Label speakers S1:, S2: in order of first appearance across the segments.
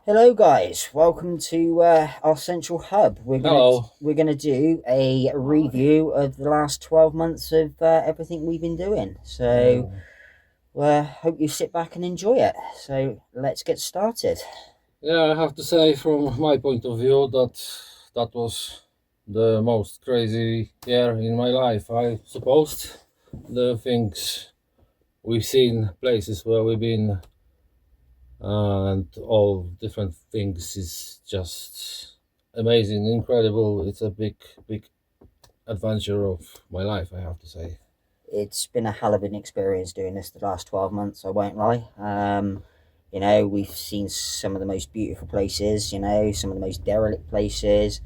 S1: Hello, guys. Welcome to our central hub.
S2: Hello.
S1: We're gonna do a review of the last 12 months of everything we've been doing. So,
S2: Uh,
S1: hope you sit back and enjoy it. So, let's get started.
S2: yeah, I have to say, from my point of view, that was the most crazy year in my life. I suppose the things we've seen, places where we've been, and all different things is just amazing, incredible. It's a big adventure of my life, I have to say.
S1: It's been a hell of an experience doing this the last 12 months. I won't lie. We've seen some of the most beautiful places. Some of the most derelict places.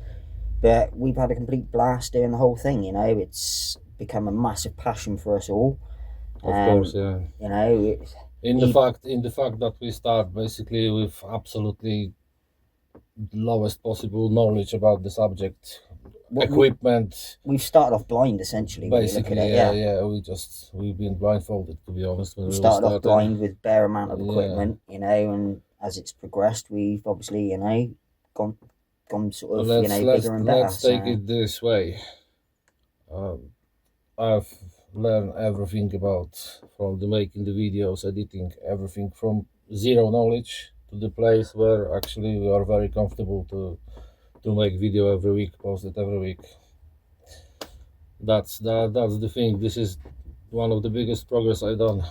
S1: But we've had a complete blast doing the whole thing. It's become a massive passion for us all.
S2: Of course,
S1: Um,
S2: yeah.
S1: you know, it,
S2: In the fact that we start basically with absolutely lowest possible knowledge about the subject,
S1: what
S2: equipment,
S1: we've started off blind essentially when you look at
S2: basically.
S1: it.
S2: Yeah,
S1: Yeah,
S2: yeah, we've been blindfolded, to be honest, when
S1: we
S2: we all
S1: started off
S2: started.
S1: blind with bare amount of
S2: Yeah,
S1: equipment. And as it's progressed, we've obviously gone gone sort of
S2: let's let's
S1: bigger and better.
S2: let's take
S1: So
S2: it this way. um, I've learned everything about, from the making the videos, editing, everything, from zero knowledge to the place where actually we are very comfortable to make video every week, post it every week. That's the thing. This is one of the biggest progress I've done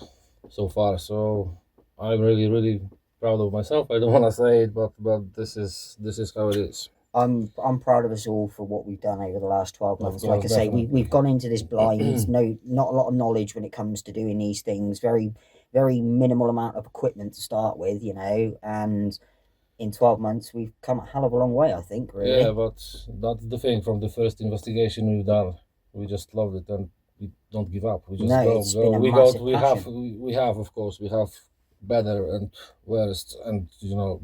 S2: so far. So I'm really proud of myself. I don't want to say it, but this is how it is.
S1: I'm proud of us all for what we've done over the last 12
S2: Of
S1: months. Like
S2: course,
S1: I say, we've
S2: definitely.
S1: gone into this blind, no, not a lot of knowledge when it comes to doing these things. Very minimal amount of equipment to start with. And in 12 months we've come a hell of a long way, I think,
S2: Yeah,
S1: really.
S2: but that's the thing. From the first investigation we've done, we just loved it, and we don't give up. We just
S1: No,
S2: go,
S1: it's
S2: go.
S1: been a
S2: We got,
S1: massive
S2: we have,
S1: passion.
S2: we have, of course, we have better and worst, and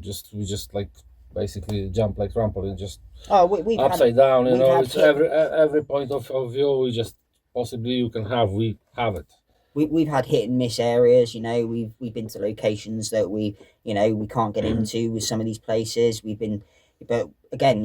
S2: just we just like basically jump like trampoline, just
S1: Oh, we've had
S2: upside down.
S1: we've had
S2: It's
S1: hit
S2: every point of view we just possibly you can have. We have it.
S1: we've had hit and miss areas. We've been to locations that we can't get into with some of these places. But again,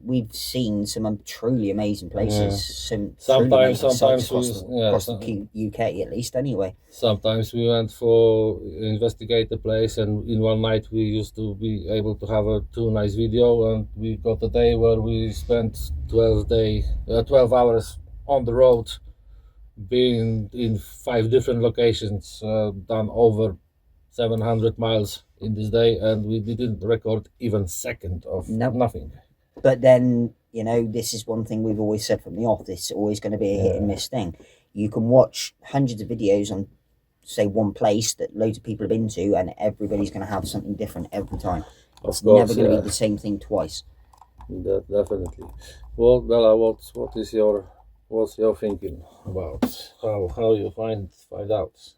S1: we've seen some truly amazing places,
S2: Yeah.
S1: some truly
S2: Sometimes,
S1: amazing sites
S2: sometimes we, yeah.
S1: across the UK at least. Anyway,
S2: Sometimes we went for investigate the place, and in one night we used to be able to have a two nice video, and we got a day where we spent 12 hours on the road, being in five different locations, done over 700 miles in this day, and we didn't record even second of
S1: no.
S2: nothing.
S1: But then, this is one thing we've always said from the off. It's always going to be a hit and
S2: Yeah,
S1: miss thing. You can watch hundreds of videos on, say, one place that loads of people have been to, and everybody's going to have something different every time.
S2: of
S1: It's never
S2: course,
S1: going to be
S2: yeah,
S1: the same thing twice.
S2: definitely. Well, Bella, what's your thinking about how you find out?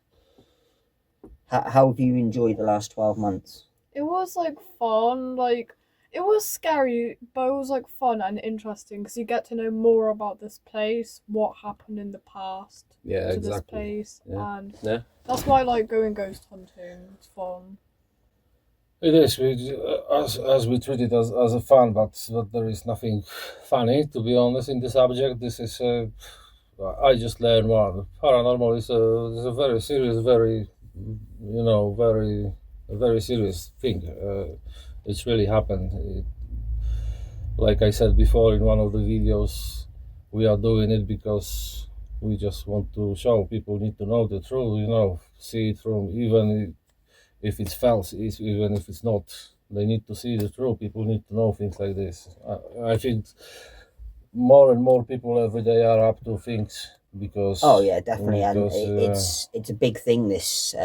S1: How have you enjoyed the last 12 months?
S3: It was like fun, like it was scary, but it was like fun and interesting because you get to know more about this place, what happened in the past
S2: Yeah,
S3: to this
S2: exactly.
S3: place,
S2: Yeah,
S3: and
S2: yeah.
S3: that's why I like going ghost hunting. It's fun.
S2: It is. As we treat it as a fun, but there is nothing funny, to be honest, in the subject. This is. I just learned one. Paranormal is a very serious, very a very serious thing. It's really happened. Like I said before in one of the videos, we are doing it because we just want to show people need to know the truth. See it from, even if it's false, even if it's not. They need to see the truth. People need to know things like this. I think more and more people every day are up to things
S1: Oh
S2: because
S1: yeah, definitely, and
S2: because
S1: it's a big thing. This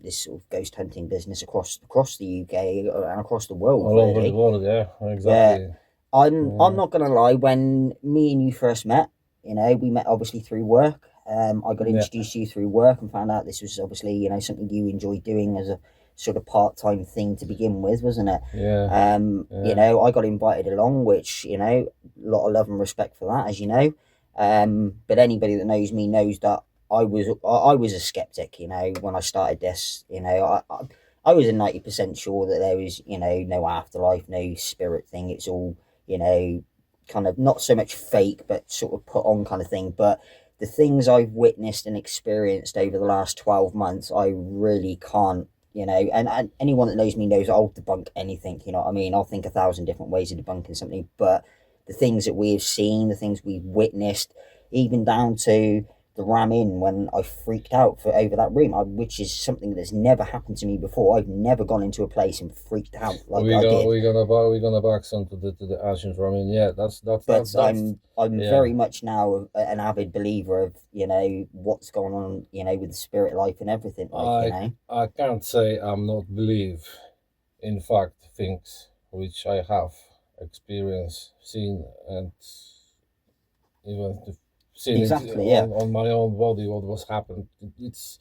S1: sort of ghost hunting business across the UK and across the world,
S2: all over the
S1: really.
S2: world. Yeah,
S1: But
S2: exactly.
S1: I'm
S2: Yeah,
S1: not gonna lie. When me and you first met, we met obviously through work. I got
S2: yeah,
S1: introduced to you through work and found out this was obviously something you enjoyed doing as a sort of part-time thing to begin with, wasn't it?
S2: yeah, yeah.
S1: I got invited along, which a lot of love and respect for that, as you know. But anybody that knows me knows that I was a skeptic. When I started this, I was a 90% sure that there was, you know, no afterlife, no spirit thing. It's all, you know, kind of not so much fake, but sort of put on kind of thing. But the things I've witnessed and experienced over the last 12 months, I really can't, you know, and anyone that knows me knows I'll debunk anything, you know what I mean? I'll think 1,000 different ways of debunking something, but the things that we have seen, the things we've witnessed, even down to the ram in when I freaked out for over that room, which is something that's never happened to me before. I've never gone into a place and freaked out like I did.
S2: We're gonna back some to the Asian ramen. Yeah, that's
S1: I'm
S2: yeah.
S1: very much now an avid believer of, you know, what's going on, you know, with the spirit life and everything. Like, you know,
S2: I can't say I'm not believe. In fact, things which I have experienced, seen, and even seen
S1: exactly,
S2: it
S1: yeah.
S2: on my own body what was happened. It's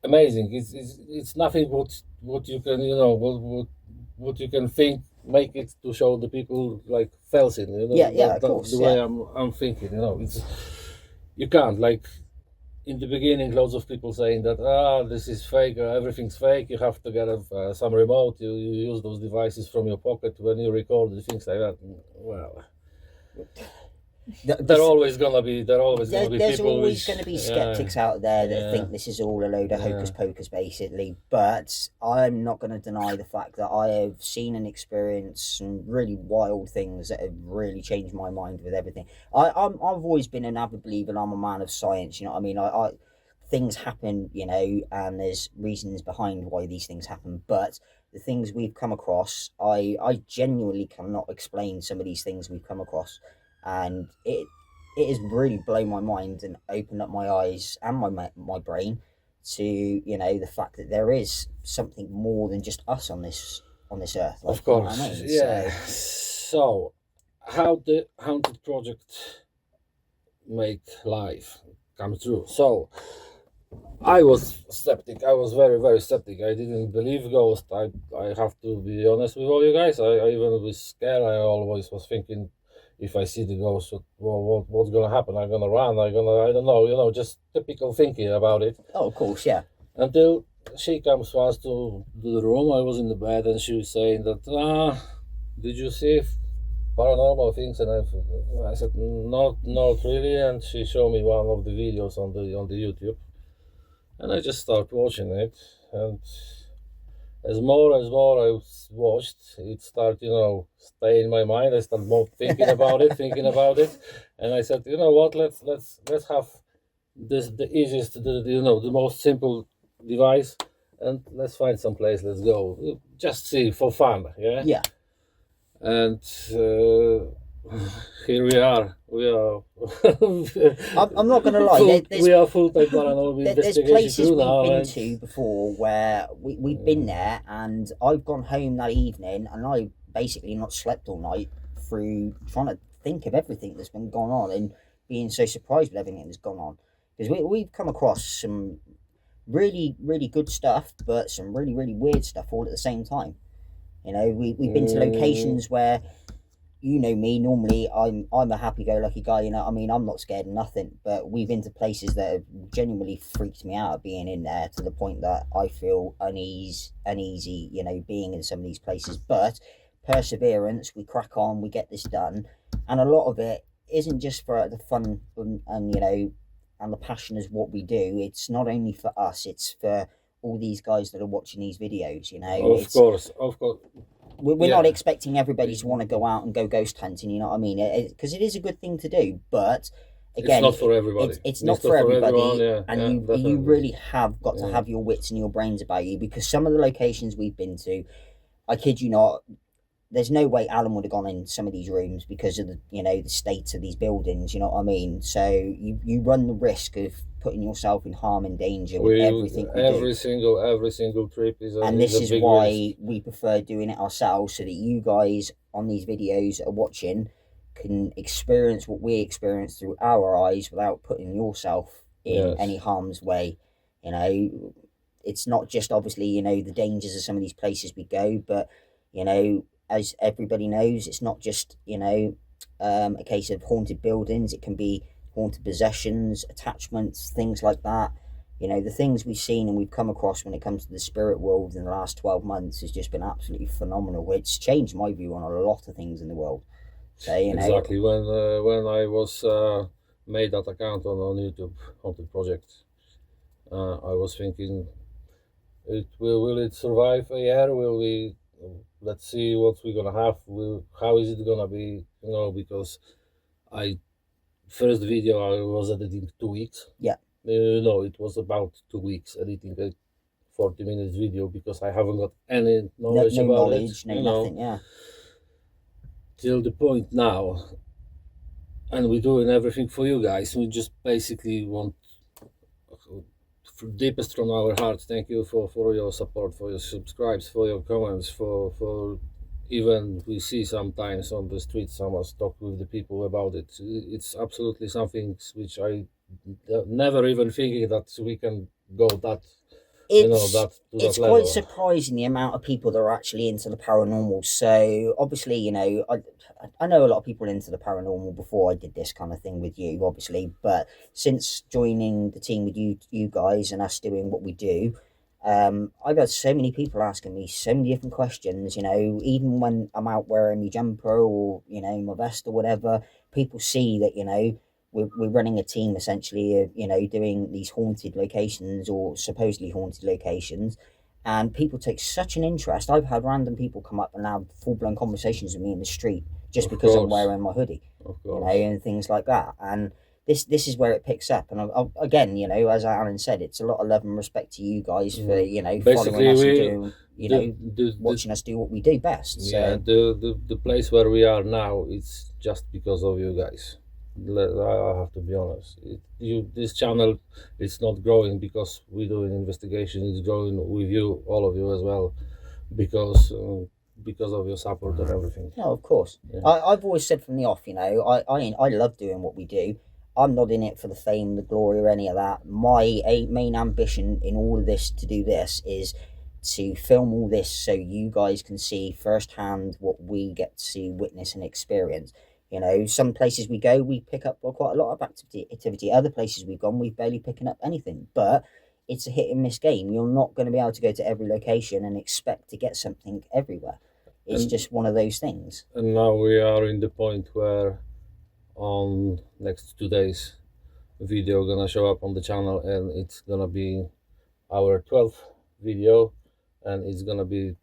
S2: amazing. It's nothing what you can, you know, what you can think, make it to show the people like Felsin, you know.
S1: Yeah, of course,
S2: the way I'm thinking, you know, it's you can't, like, in the beginning loads of people saying that this is fake, everything's fake, you have to get some remote, you use those devices from your pocket when you record, things like that. Well, there's always gonna be
S1: there's
S2: people
S1: always going to be skeptics out there that think this is all a load of hocus pocus, basically. But I'm not going to deny the fact that I have seen and experienced some really wild things that have really changed my mind with everything. I've always been an avid believer, and I'm a man of science, you know what I mean? I things happen, you know, and there's reasons behind why these things happen, but the things we've come across, I genuinely cannot explain some of these things we've come across, and it has really blown my mind and opened up my eyes and my brain to, you know, the fact that there is something more than just us on this earth. Like,
S2: of course,
S1: you know what I mean?
S2: yeah. So how the Haunted Project make life come true? So I was skeptic. I was very, very skeptic. I didn't believe ghosts. I have to be honest with all you guys. I even was scared. I always was thinking, if I see the ghost, what's gonna happen? I'm gonna run. I don't know. You know, just typical thinking about it.
S1: Oh, of course, yeah.
S2: Until she comes once to the room. I was in the bed, and she was saying that, did you see paranormal things? And I said, not really. And she showed me one of the videos on the YouTube. And I just started watching it, and as more I watched, it started, you know, stay in my mind. I started more thinking about it, and I said, you know what, let's have this the easiest, the most simple device, and let's find some place. Let's go, just see for fun, yeah.
S1: Yeah.
S2: And here we are.
S1: I'm not going to lie.
S2: We are full-time paranormal
S1: There's
S2: investigation
S1: places
S2: crew
S1: we've
S2: now,
S1: been
S2: and
S1: to before where we've been there, and I've gone home that evening and I basically not slept all night through trying to think of everything that's been going on and being so surprised with everything that's gone on, because we've come across some really, really good stuff, but some really, really weird stuff all at the same time. You know, we've been to locations where, you know me, normally I'm a happy-go-lucky guy, you know. I mean, I'm not scared of nothing, but we've been to places that have genuinely freaked me out being in there, to the point that I feel uneasy, you know, being in some of these places. But perseverance, we crack on, we get this done, and a lot of it isn't just for the fun and you know, and the passion is what we do. It's not only for us, it's for all these guys that are watching these videos, you know.
S2: Of course.
S1: We're not expecting everybody to want to go out and go ghost hunting, you know what I mean? Because it is a good thing to do, but again,
S2: it's not for everybody.
S1: It's not for everybody,
S2: everyone,
S1: and you really have got to have your wits and your brains about you, because some of the locations we've been to, I kid you not, there's no way Alan would have gone in some of these rooms because of the, you know, the state of these buildings, you know what I mean? So you run the risk of putting yourself in harm and danger with everything we do.
S2: Every single trip is
S1: and this is why we prefer doing it ourselves, so that you guys on these videos that are watching can experience what we experience through our eyes without putting yourself in any harm's way. You know, it's not just obviously, you know, the dangers of some of these places we go, but, you know, as everybody knows, it's not just, you know, a case of haunted buildings. It can be haunted possessions, attachments, things like that. you know, the things we've seen and we've come across when it comes to the spirit world in the last 12 months has just been absolutely phenomenal. It's changed my view on a lot of things in the world. So, you know,
S2: Exactly. When I was made that account on YouTube Haunted Project, I was thinking, will it survive a year? Will we? Let's see what we're gonna have. How is it gonna be? You know, because I first video I was editing 2 weeks.
S1: Yeah.
S2: No, it was about 2 weeks editing a 40 minutes video because I haven't got any knowledge
S1: no
S2: about
S1: knowledge,
S2: it.
S1: no
S2: you know,
S1: nothing, yeah.
S2: till the point now, and we're doing everything for you guys. We just basically want, deepest from our hearts, thank you for your support, for your subscribes, for your comments, for even we see sometimes on the street someone talk with the people about it. It's absolutely something which I never even thinking that we can go that, you know, that to
S1: It's
S2: that level.
S1: quite surprising the amount of people that are actually into the paranormal. So obviously, you know, I know a lot of people into the paranormal before I did this kind of thing with you, obviously, but since joining the team with you guys and us doing what we do, I've had so many people asking me so many different questions. You know, even when I'm out wearing my jumper or, you know, my vest or whatever, people see that, you know, we're running a team essentially of, you know, doing these haunted locations or supposedly haunted locations, and people take such an interest. I've had random people come up and have full-blown conversations with me in the street just
S2: Of
S1: because I'm
S2: course.
S1: wearing my hoodie,
S2: Of
S1: you know,
S2: course.
S1: and things like that. And this is where it picks up. And again, you know, as Alan said, it's a lot of love and respect to you guys for, you know,
S2: Basically,
S1: following us and
S2: we-
S1: doing, you know, watching us do what we do best.
S2: Yeah,
S1: So
S2: the place where we are now, it's just because of you guys. I have to be honest. This channel, it's not growing because we're doing investigation. It's growing with you, all of you as well, because of your support and everything.
S1: no, of course.
S2: Yeah.
S1: I've always said from the off, you know, I love doing what we do. I'm not in it for the fame, the glory, or any of that. My main ambition in all of this to do this is to film all this so you guys can see firsthand what we get to witness and experience. You know, some places we go, we pick up quite a lot of activity. Other places we've gone, we've barely picking up anything. But it's a hit and miss game. You're not going to be able to go to every location and expect to get something everywhere. It's
S2: And-
S1: just one of those things.
S2: And now we are in the point where on next 2 days, video gonna show up on the channel, and it's gonna be our 12th video, and it's gonna be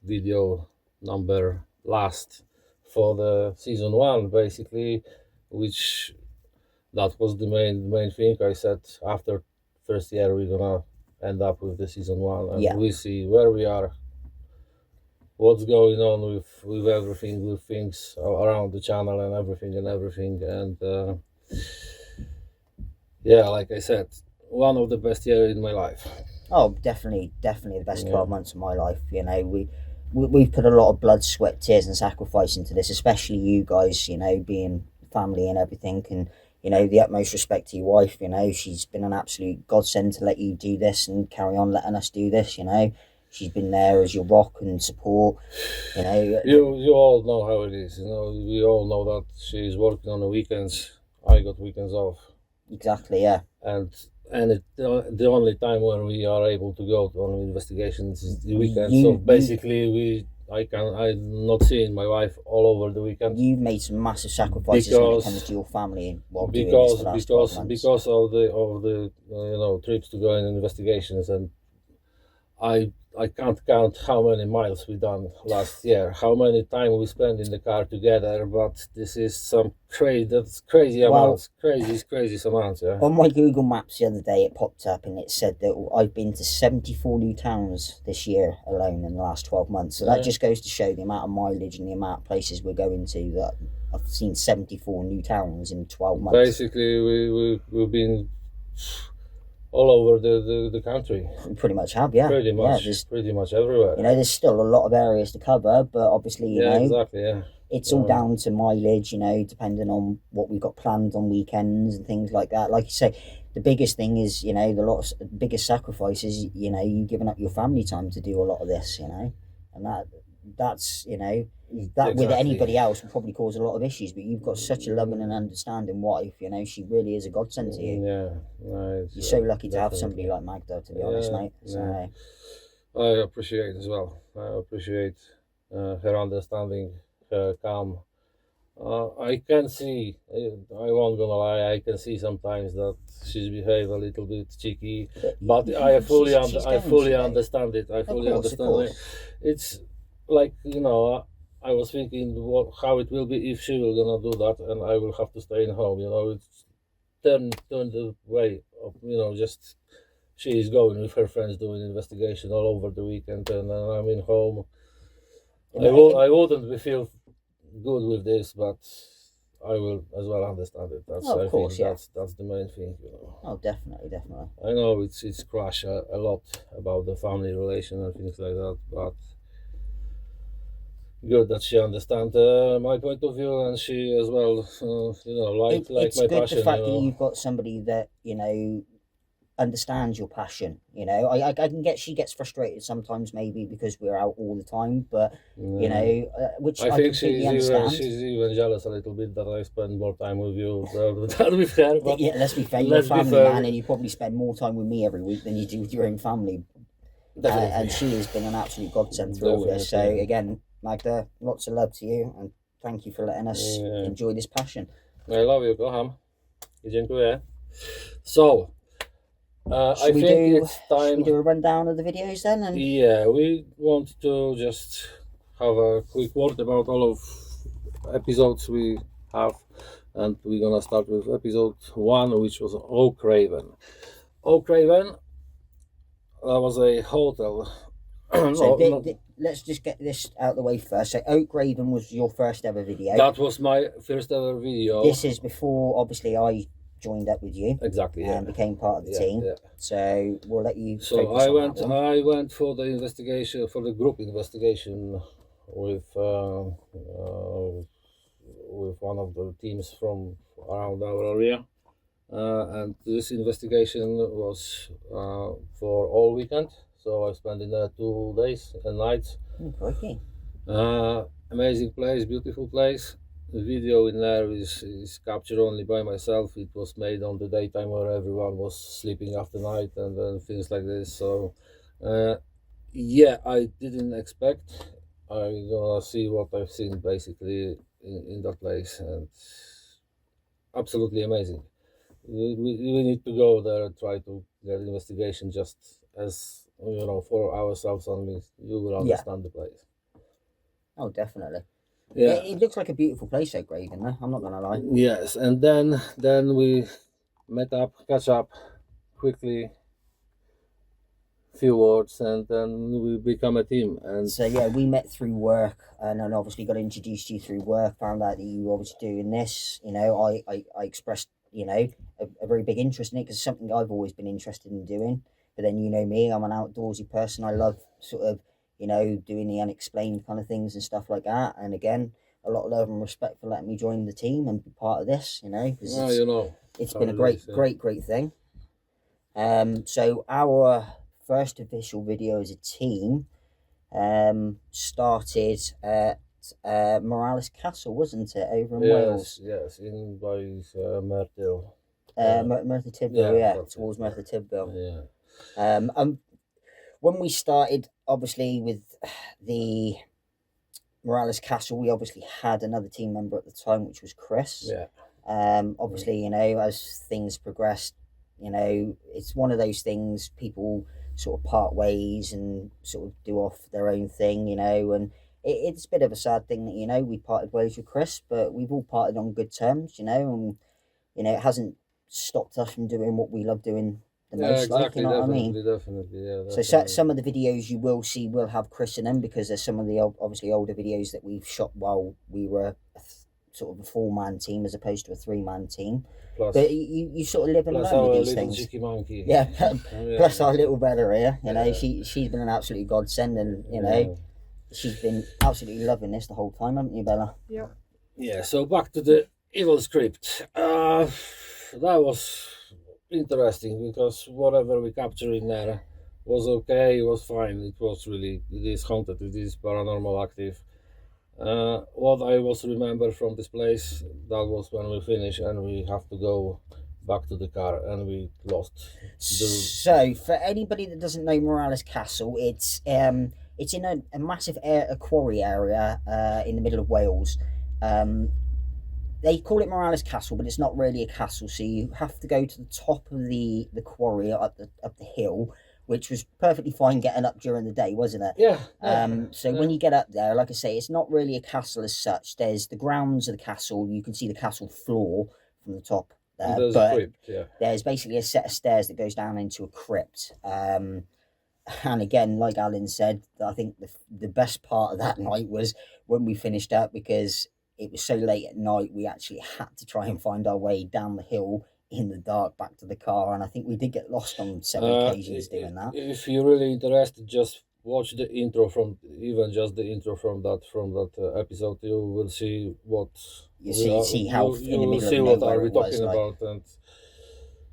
S2: video number last for the season 1, basically, which that was the main thing. I said after first year we're gonna end up with the season 1, and
S1: Yeah.
S2: we see where we are, what's going on with everything, with things around the channel and everything. And yeah, like I said, one of the best years in my life.
S1: Oh, definitely the best
S2: Yeah.
S1: 12 months of my life. You know, we've put a lot of blood, sweat, tears, and sacrifice into this, especially you guys. You know, being family and everything, and you know, the utmost respect to your wife. You know, she's been an absolute godsend to let you do this and carry on letting us do this. You know, she's been there as your rock and support. You know,
S2: You all know how it is. You know, we all know that she's working on the weekends. I got weekends off,
S1: exactly. Yeah.
S2: and the only time when we are able to go on investigations is the weekend. So basically, I'm not seeing my wife all over the weekend.
S1: You've made some massive sacrifices when it comes to your family while doing this the last 12 months.
S2: because of the you know, trips to go in investigations, and I can't count how many miles we done last year, how many time we spent in the car together, but this is some crazy amounts, crazy amounts, yeah.
S1: On my Google Maps the other day, it popped up and it said that I've been to 74 new towns this year alone in the last 12 months. So that
S2: Yeah.
S1: just goes to show the amount of mileage and the amount of places we're going to, that I've seen 74 new towns in 12 months.
S2: Basically, we've been all over the country.
S1: We pretty much have, yeah.
S2: Pretty much,
S1: Yeah, there's,
S2: pretty much everywhere.
S1: you know, there's still a lot of areas to cover, but obviously, you
S2: Yeah,
S1: know,
S2: exactly, yeah.
S1: it's all down to mileage, you know, depending on what we've got planned on weekends and things like that. Like you say, the biggest thing is, you know, biggest sacrifice is, you know, you giving up your family time to do a lot of this, you know, and that's that with
S2: Exactly.
S1: anybody else would probably cause a lot of issues. But you've got such a loving and understanding wife. She really is a godsend to you.
S2: Yeah, no, it's,
S1: You're so lucky to have somebody
S2: definitely.
S1: like Magda, to be honest,
S2: Yeah,
S1: mate. So
S2: yeah. I appreciate as well. I appreciate her understanding, her calm. I can see, I won't gonna lie, I can see sometimes that she's behave a little bit cheeky, but I fully, I fully understand it. I fully
S1: of
S2: understand
S1: course.
S2: it. It's like, I was thinking how it will be if she will gonna do that, and I will have to stay in home. It's turn the way of, just she is going with her friends doing investigation all over the weekend, and I'm in home. I wouldn't be feel good with this, but I will as well understand it. That's
S1: Of
S2: I
S1: course,
S2: think
S1: yeah.
S2: that's the main thing.
S1: Oh, definitely.
S2: I know it's crash a lot about the family relation and things like that, but good that she understands my point of view, and she as well, like
S1: It's
S2: my
S1: good
S2: passion.
S1: the fact that you've got somebody that understands your passion. I can get she gets frustrated sometimes, maybe because we're out all the time, but which
S2: I
S1: I
S2: think
S1: completely understand.
S2: she's even jealous a little bit that I spend more time with you than with her. But
S1: Yeah, let's be fair, you're a
S2: let's be
S1: family
S2: fair.
S1: man, and you probably spend more time with me every week than you do with your own family.
S2: Definitely.
S1: And she has been an absolute godsend through all this. So
S2: Definitely.
S1: again, Magda, lots of love to you, and thank you for letting us
S2: Yeah.
S1: enjoy this passion.
S2: I love you, kocham. I dziękuję. So, I
S1: Should we
S2: think it's time.
S1: do a rundown of the videos then? And
S2: Yeah, we want to just have a quick word about all of episodes we have, and we're gonna start with episode 1, which was Oak Raven. Oak Raven, that was a hotel.
S1: so let's just get this out of the way first. So Oak Raven was your first ever video.
S2: That was my first ever video.
S1: This is before, obviously, I joined up with you
S2: Exactly, yeah.
S1: and became part of the team.
S2: Yeah.
S1: So we'll let you.
S2: So
S1: focus
S2: I
S1: on
S2: went.
S1: that one.
S2: I went for the investigation, for the group investigation with one of the teams from around our area, and this investigation was for all weekend. So I spent in there 2 days and nights.
S1: Crikey.
S2: Amazing place, beautiful place. The video in there is captured only by myself. It was made on the daytime where everyone was sleeping after night and then things like this. So yeah, I didn't expect. I'm gonna see what I've seen basically in that place, and absolutely amazing. We need to go there and try to get investigation just as for ourselves only. You will understand the place.
S1: Oh, definitely.
S2: Yeah.
S1: It looks like a beautiful place, Oak Raven, though. I'm not gonna lie.
S2: Yes, and then we met up, catch up quickly, few words, and then we become a team. And
S1: So yeah, we met through work, and then obviously got introduced to you through work. Found out that you were obviously doing this. I expressed a very big interest in it because it's something I've always been interested in doing. But then me, I'm an outdoorsy person. I love sort of doing the unexplained kind of things and stuff like that. And again, a lot of love and respect for letting me join the team and be part of this. Because it's been a great thing. So our first official video as a team started at Morales Castle, wasn't it, over in Wales?
S2: Yes, in by Merthyr.
S1: Merthyr Tydfil, towards Merthyr Tydfil. When we started, obviously, with the Morales Castle, we obviously had another team member at the time, which was Chris.
S2: Yeah.
S1: Obviously, as things progressed, it's one of those things, people sort of part ways and sort of do off their own thing, and it's a bit of a sad thing that, we parted ways with Chris, but we've all parted on good terms, and, it hasn't stopped us from doing what we love doing the most,
S2: exactly,
S1: what I mean?
S2: Definitely, yeah.
S1: So some of the videos you will see will have Chris in them, because there's some of the obviously older videos that we've shot while we were sort of a 4-man team as opposed to a 3-man team.
S2: Plus,
S1: but you sort of live and
S2: plus
S1: learn
S2: our
S1: with these
S2: little
S1: things.
S2: cheeky monkey.
S1: Yeah,
S2: Yeah.
S1: plus our little Bella here,
S2: Yeah.
S1: she's been an absolute godsend, and she's been absolutely loving this the whole time, haven't you, Bella?
S3: Yep.
S2: Yeah, so back to the evil script. That was interesting because whatever we captured in there, was okay. It was fine. It was really, it is haunted. It is paranormal active. What I was remember from this place, that was when we finished and we have to go back to the car and we lost the.
S1: So, for anybody that doesn't know Morales Castle, it's in a massive a quarry area in the middle of Wales. They call it Morales Castle, but it's not really a castle. So you have to go to the top of the quarry up the hill, which was perfectly fine getting up during the day, wasn't it?
S2: Yeah.
S1: So when you get up there, like I say, it's not really a castle as such. There's the grounds of the castle. You can see the castle floor from the top there,
S2: There's
S1: but
S2: a crypt, yeah.
S1: there's basically a set of stairs that goes down into a crypt. And again, like Alan said, I think the best part of that night was when we finished up, because it was so late at night, we actually had to try and find our way down the hill in the dark back to the car, and I think we did get lost on several occasions doing that.
S2: If you're really interested, just watch the intro from, even just the intro from that episode. You will see what
S1: You see how in the
S2: you will
S1: middle
S2: see
S1: of
S2: what
S1: nowhere
S2: are we
S1: it was,
S2: talking
S1: like.
S2: about. And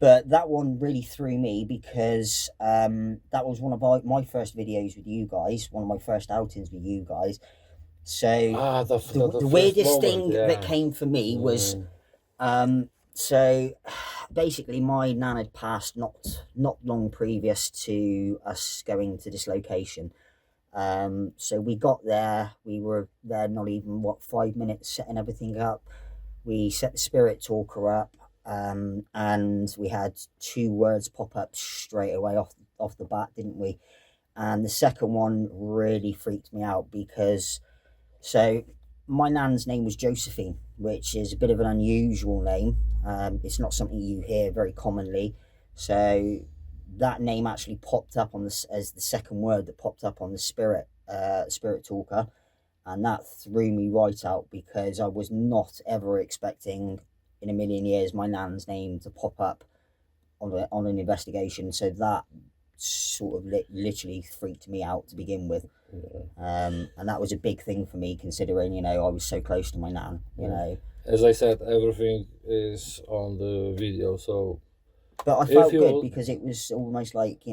S1: But that one really threw me because that was one of my first videos with you guys, one of my first outings with you guys. So
S2: the
S1: the weirdest
S2: moment,
S1: thing
S2: yeah.
S1: that came for me was so basically my nan had passed not long previous to us going to this location. So we got there, we were there not even 5 minutes setting everything up. We set the spirit talker up, and we had 2 words pop up straight away off the bat, didn't we? And the second one really freaked me out because, so my nan's name was Josephine, which is a bit of an unusual name. It's not something you hear very commonly. So that name actually popped up on this as the second word that popped up on the spirit talker, and that threw me right out because I was not ever expecting in a million years my nan's name to pop up on an investigation. So that sort of literally freaked me out to begin with. And that was a big thing for me, considering I was so close to my nan.
S2: As I said, everything is on the video, so.
S1: But I felt good because it was almost like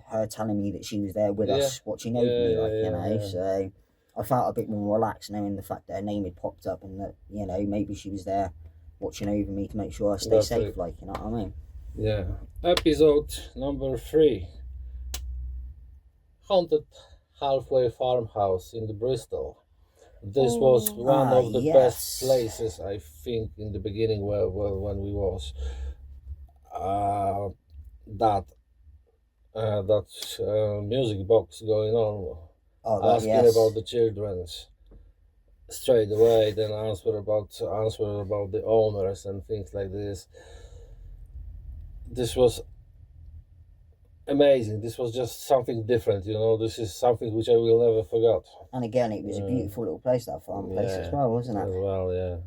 S1: her telling me that she was there with us, watching over me, So I felt a bit more relaxed knowing the fact that her name had popped up and that maybe she was there watching over me to make sure I stay safe. Like, you know what I mean?
S2: Yeah. Episode number 3. Haunted halfway farmhouse in the Bristol. This was one of the best places, I think, in the beginning when we was that music box going on, asking about the children's straight away, then answer about the owners and things like this. This was amazing. This was just something different, This is something which I will never forget.
S1: And again, it was a beautiful little place, that farm place as well, wasn't it?
S2: As well, yeah.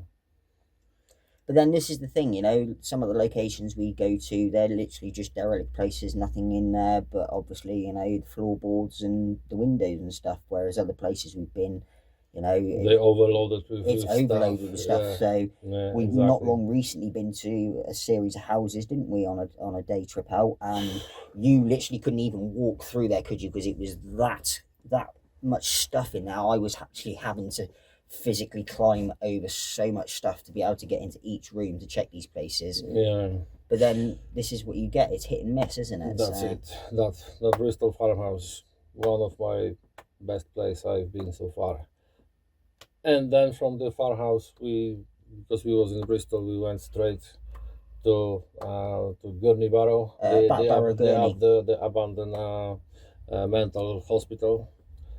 S1: But then this is the thing, some of the locations we go to, they're literally just derelict places, nothing in there, but obviously, the floorboards and the windows and stuff. Whereas other places we've been,
S2: they overloaded with
S1: it's overloaded with stuff.
S2: Yeah.
S1: So we've
S2: exactly.
S1: not long recently been to a series of houses, didn't we, on a day trip out, and you literally couldn't even walk through there, could you? Because it was that much stuff in there. I was actually having to physically climb over so much stuff to be able to get into each room to check these places.
S2: Yeah.
S1: But then this is what you get. It's hit and miss, isn't it?
S2: That's it. That Bristol farmhouse, one of my best places I've been so far. And then from the farmhouse, because we was in Bristol, we went straight to Gurney Barrow, the abandoned mental hospital.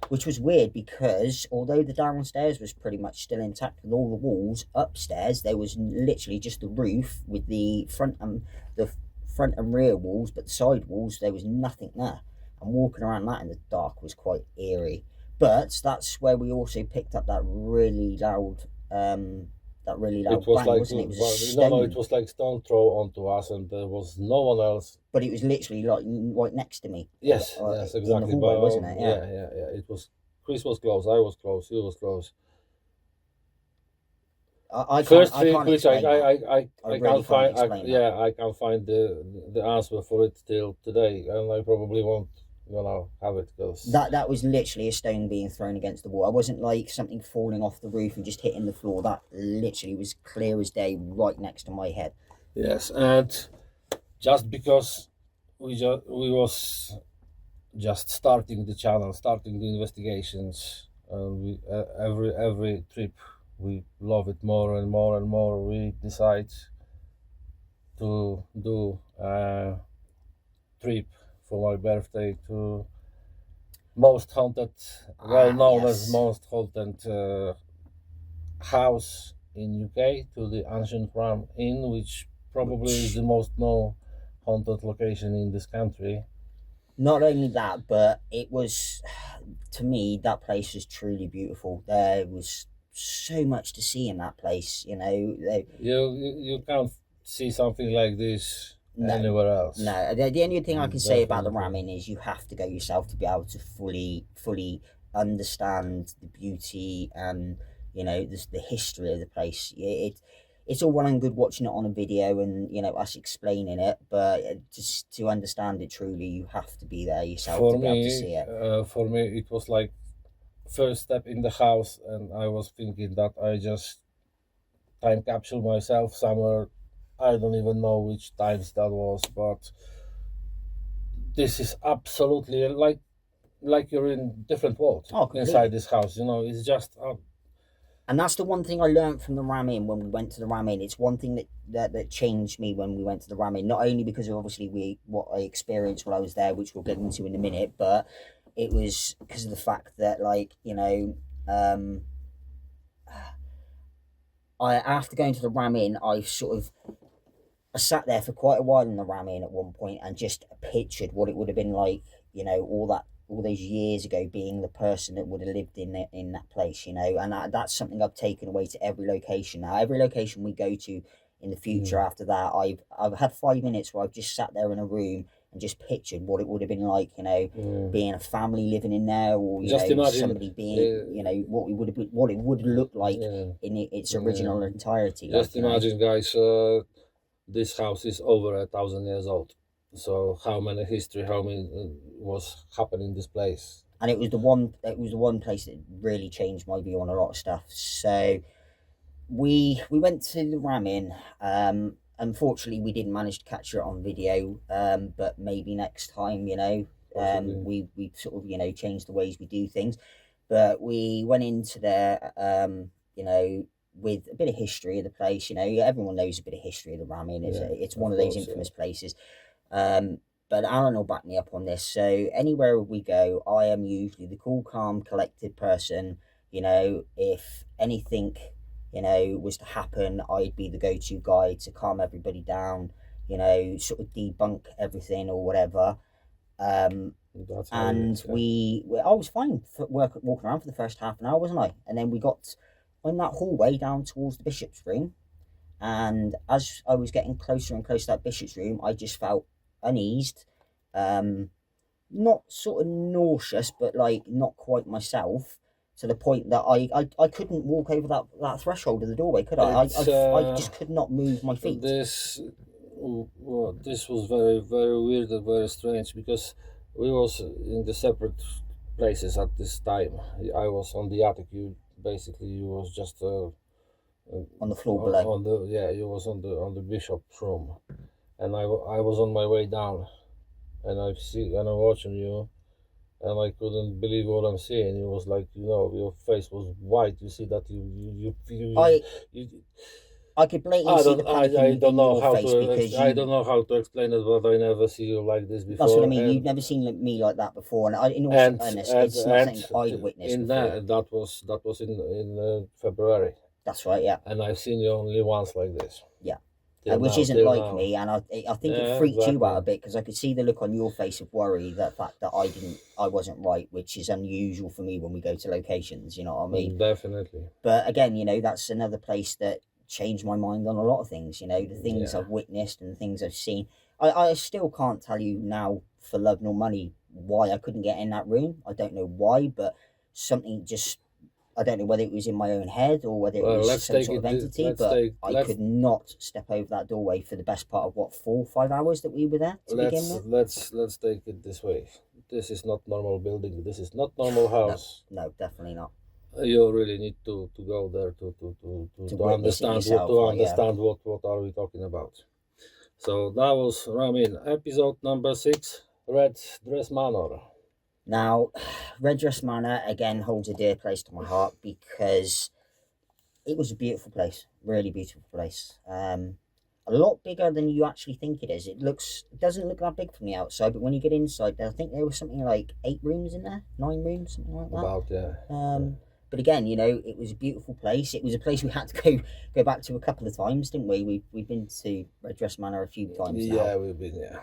S1: Which was weird because although the downstairs was pretty much still intact with all the walls, upstairs there was literally just the roof with the front and rear walls, but the side walls there was nothing there. And walking around that in the dark was quite eerie. But that's where we also picked up that really loud bang, wasn't it? It was a stone.
S2: It was like stone throw onto us, and there was no one else.
S1: But it was literally like right next to me.
S2: Yes, exactly.
S1: In the hallway, wasn't it?
S2: Yeah. It was. Chris was close. I was close. He was close.
S1: I can't find.
S2: I can't find the answer for it till today, and I probably won't gonna have it, because
S1: That was literally a stone being thrown against the wall. I wasn't like something falling off the roof and just hitting the floor. That literally was clear as day, right next to my head.
S2: yes, and just because we was just starting the channel, starting the investigations, we every trip we love it more and more and more. We decide to do a trip for my birthday to most haunted, well known as
S1: yes.
S2: most haunted house in UK, to the Ancient Ram Inn, which probably is the most known haunted location in this country.
S1: Not only that, but it was, to me, that place was truly beautiful. There was so much to see in that place. You know,
S2: You can't see something like this
S1: No.
S2: anywhere else.
S1: no. The only thing I can say about the
S2: Definitely.
S1: Ramin is you have to go yourself to be able to fully understand the beauty and the history of the place. It's all well and good watching it on a video and us explaining it, but just to understand it truly, you have to be there yourself
S2: For
S1: to be able to
S2: me,
S1: see it.
S2: for me, it was like first step in the house, and I was thinking that I just time capsule myself somewhere. I don't even know which times that was, but this is absolutely like you're in different world
S1: Oh, completely.
S2: inside this house. It's just
S1: And that's the one thing I learned from the Ramin when we went to the Ramin. It's one thing that changed me when we went to the Ramin. Not only because of obviously what I experienced while I was there, which we'll get into in a minute, but it was because of the fact that I after going to the Ramin, I sat there for quite a while in the Ramin at one point and just pictured what it would have been like, all those years ago, being the person that would have lived in that place, and that's something I've taken away to every location now. Every location we go to in the future after that, I've had 5 minutes where I've just sat there in a room and just pictured what it would have been like, being a family living in there, or
S2: Just imagine,
S1: somebody being, what it would look like
S2: yeah.
S1: in its original entirety.
S2: Just imagine, guys, this house is over 1,000 years old. So how many was happening in this place?
S1: And it was the one place that really changed my view on a lot of stuff. So we went to the Ramin. Unfortunately, we didn't manage to capture it on video. But maybe next time,
S2: Possibly.
S1: we sort of changed the ways we do things. But we went into there, with a bit of history of the place. Everyone knows a bit of history of the Ramin. It's one of those infamous places. But Alan will back me up on this. So anywhere we go, I am usually the cool, calm, collected person. If anything, was to happen, I'd be the go-to guy to calm everybody down. Sort of debunk everything or whatever.
S2: That's how it
S1: And
S2: is, yeah.
S1: I was fine for walking around for the first half an hour, wasn't I? And then we got in that hallway down towards the bishop's room. And as I was getting closer and closer to that bishop's room, I just felt uneased, not sort of nauseous, but like not quite myself, to the point that I couldn't walk over that threshold of the doorway, could I? I just could not move my feet.
S2: This was very, very weird and very strange, because we was in the separate places at this time. I was on the attic. You was just
S1: On the floor below.
S2: you was on the bishop's room, and I was on my way down, and I'm watching you, and I couldn't believe what I'm seeing. It was like, your face was white. You see that
S1: I could blatantly see the panic in your face because
S2: I don't know how to explain it, but I never see you like this before.
S1: That's what I mean. You've never seen me like that before, and in all fairness, it's not something I'd witnessed before.
S2: That was in February,
S1: That's right, yeah.
S2: and I've seen you only once like this.
S1: Yeah.
S2: Till
S1: Which
S2: now,
S1: isn't
S2: till
S1: like
S2: now.
S1: me, and I think
S2: Yeah,
S1: it freaked you
S2: exactly.
S1: out a bit because I could see the look on your face of worry, the fact that I wasn't right, which is unusual for me when we go to locations. You know what I mean?
S2: Definitely.
S1: But again, that's another place that changed my mind on a lot of things. The things
S2: Yeah.
S1: I've witnessed and the things I've seen. I still can't tell you now for love nor money why I couldn't get in that room. I don't know why, but something just. I don't know whether it was in my own head or whether it
S2: Well,
S1: was
S2: let's
S1: some
S2: take
S1: sort of
S2: it.
S1: entity,
S2: Let's
S1: but
S2: take.
S1: I
S2: Let's
S1: could not step over that doorway for the best part of 4 or 5 hours that we were there to begin with.
S2: let's take it this way. this is not normal building. This is not normal house.
S1: No, definitely not.
S2: You really need to go there to
S1: witness it
S2: understand
S1: yourself,
S2: what
S1: right, yeah.
S2: what are we talking about. So that was Ramin, episode number 6, Red Dress Manor.
S1: Now, Red Dress Manor again holds a dear place to my heart because it was a beautiful place, really beautiful place. A lot bigger than you actually think it is. It doesn't look that big from the outside, but when you get inside, I think there was something like 8 rooms in there, 9 rooms, something like that.
S2: About, yeah.
S1: But again, you know, it was a beautiful place. It was a place we had to go back to a couple of times, didn't we? We've been to Red Dress Manor a few times now.
S2: Yeah, we've been, yeah.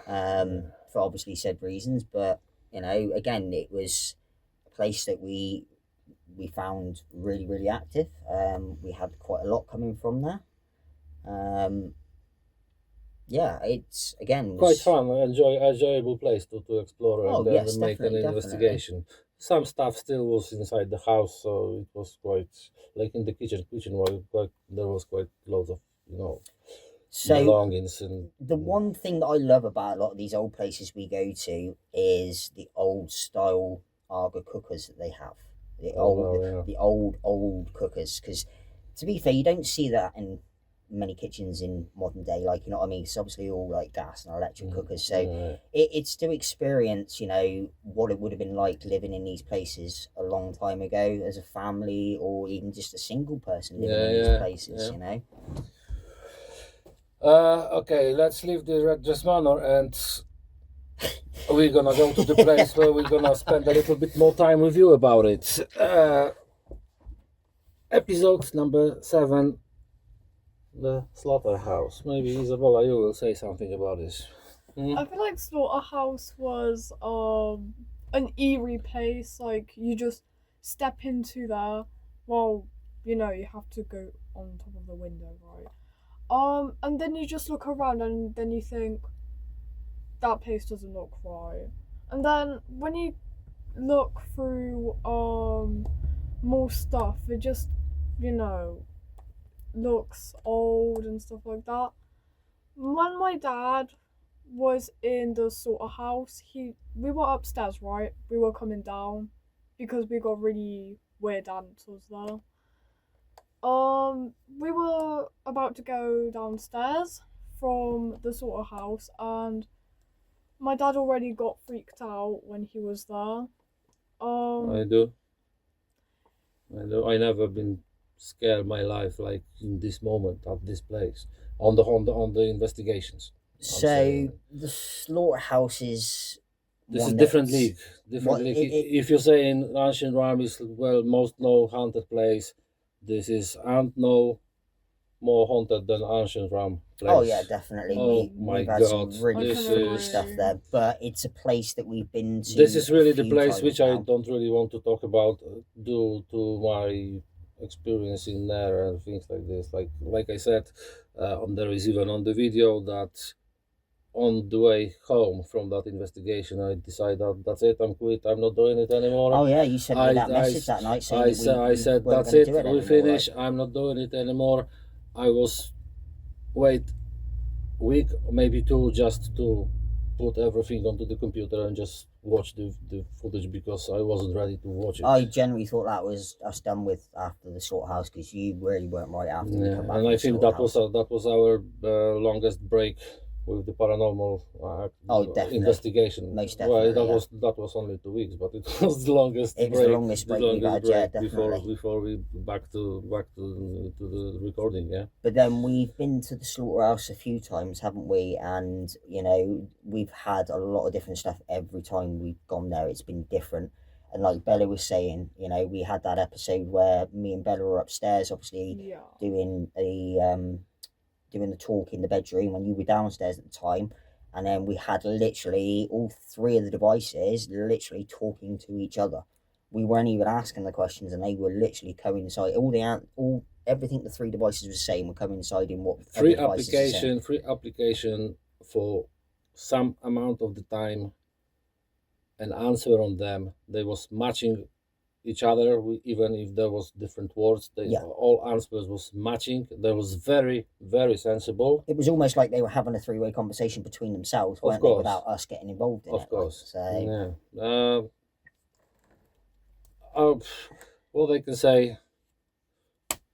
S1: For obviously said reasons, but you know, again, it was a place that we found really, really active. We had quite a lot coming from there. Yeah, it's again
S2: Quite fun, enjoyable place to explore
S1: Oh,
S2: and
S1: yes,
S2: make an
S1: definitely.
S2: investigation. Some stuff still was inside the house, so it was quite like in the kitchen. There was quite loads of
S1: So
S2: belongings and
S1: the one thing that I love about a lot of these old places we go to is the old style Arga cookers that they have. The old cookers, because to be fair, you don't see that in many kitchens in modern day, like, you know what I mean? It's obviously all like gas and electric cookers, so it's to experience, you know, what it would have been like living in these places a long time ago as a family, or even just a single person living in these places, you know.
S2: Okay, let's leave the Red Dress Manor and we're gonna go to the place where we're gonna spend a little bit more time with you about it. Episode number 7, the slaughterhouse. Maybe Isabella, you will say something about this.
S3: I feel like Slaughterhouse was an eerie place. Like, you just step into there. Well, you know, you have to go on top of the window, right? And then you just look around and then you think, that place doesn't look right. And then when you look through more stuff, it just, you know, looks old and stuff like that. When my dad was in the slaughterhouse, we were upstairs, right? We were coming down because we got really weird answers there. We were about to go downstairs from the slaughterhouse, and my dad already got freaked out when he was there.
S2: I do. I never been scared my life like in this moment at this place on the investigations.
S1: So the slaughterhouse is
S2: This is different league. If you're saying Ancient Realm is most no haunted place, this is no more haunted than Ancient Realm place.
S1: Oh yeah, definitely.
S2: My
S1: we've had
S2: God,
S1: some really
S2: this
S1: cool
S2: is
S1: stuff there, but it's a place that we've been to.
S2: This is really
S1: a
S2: the
S1: few
S2: place
S1: times
S2: which I
S1: now.
S2: don't really want to talk about due to my experience in there and things like this. Like I said, there is even on the video that on the way home from that investigation, I decided that's it. I'm quit. I'm not doing it anymore.
S1: Oh yeah, you sent me that message that night saying
S2: I said
S1: weren't
S2: that's
S1: gonna
S2: it.
S1: do
S2: We
S1: anymore,
S2: finish.
S1: right?
S2: I'm not doing it anymore. I was wait week maybe 2 just to put everything onto the computer and just watch the footage because I wasn't ready to watch it.
S1: I generally thought that was us done with after the slaughterhouse because you really weren't right after we come back.
S2: And
S1: from
S2: I
S1: the
S2: think that
S1: slaughterhouse.
S2: was our longest break with the paranormal
S1: Definitely.
S2: investigation.
S1: Most definitely,
S2: That was only 2 weeks, but it was the longest.
S1: It was the longest break we've had, yeah, definitely.
S2: Before we back to the recording, yeah.
S1: But then we've been to the slaughterhouse a few times, haven't we? And you know, we've had a lot of different stuff every time we've gone there. It's been different. And like Bella was saying, you know, we had that episode where me and Bella were upstairs, obviously doing the talk in the bedroom when you were downstairs at the time, and then we had literally all 3 of the devices literally talking to each other. We weren't even asking the questions, and they were literally coincide. Everything the 3 devices were saying were coinciding what
S2: free application for some amount of the time, an answer on them. They was matching each other. Even if there was different words, they
S1: Yeah.
S2: all answers was matching. They was very, very sensible.
S1: It was almost like they were having a three-way conversation between themselves,
S2: Of
S1: weren't they,
S2: course.
S1: without us getting involved in
S2: Of
S1: it.
S2: course.
S1: Like, so
S2: Yeah. What I can say,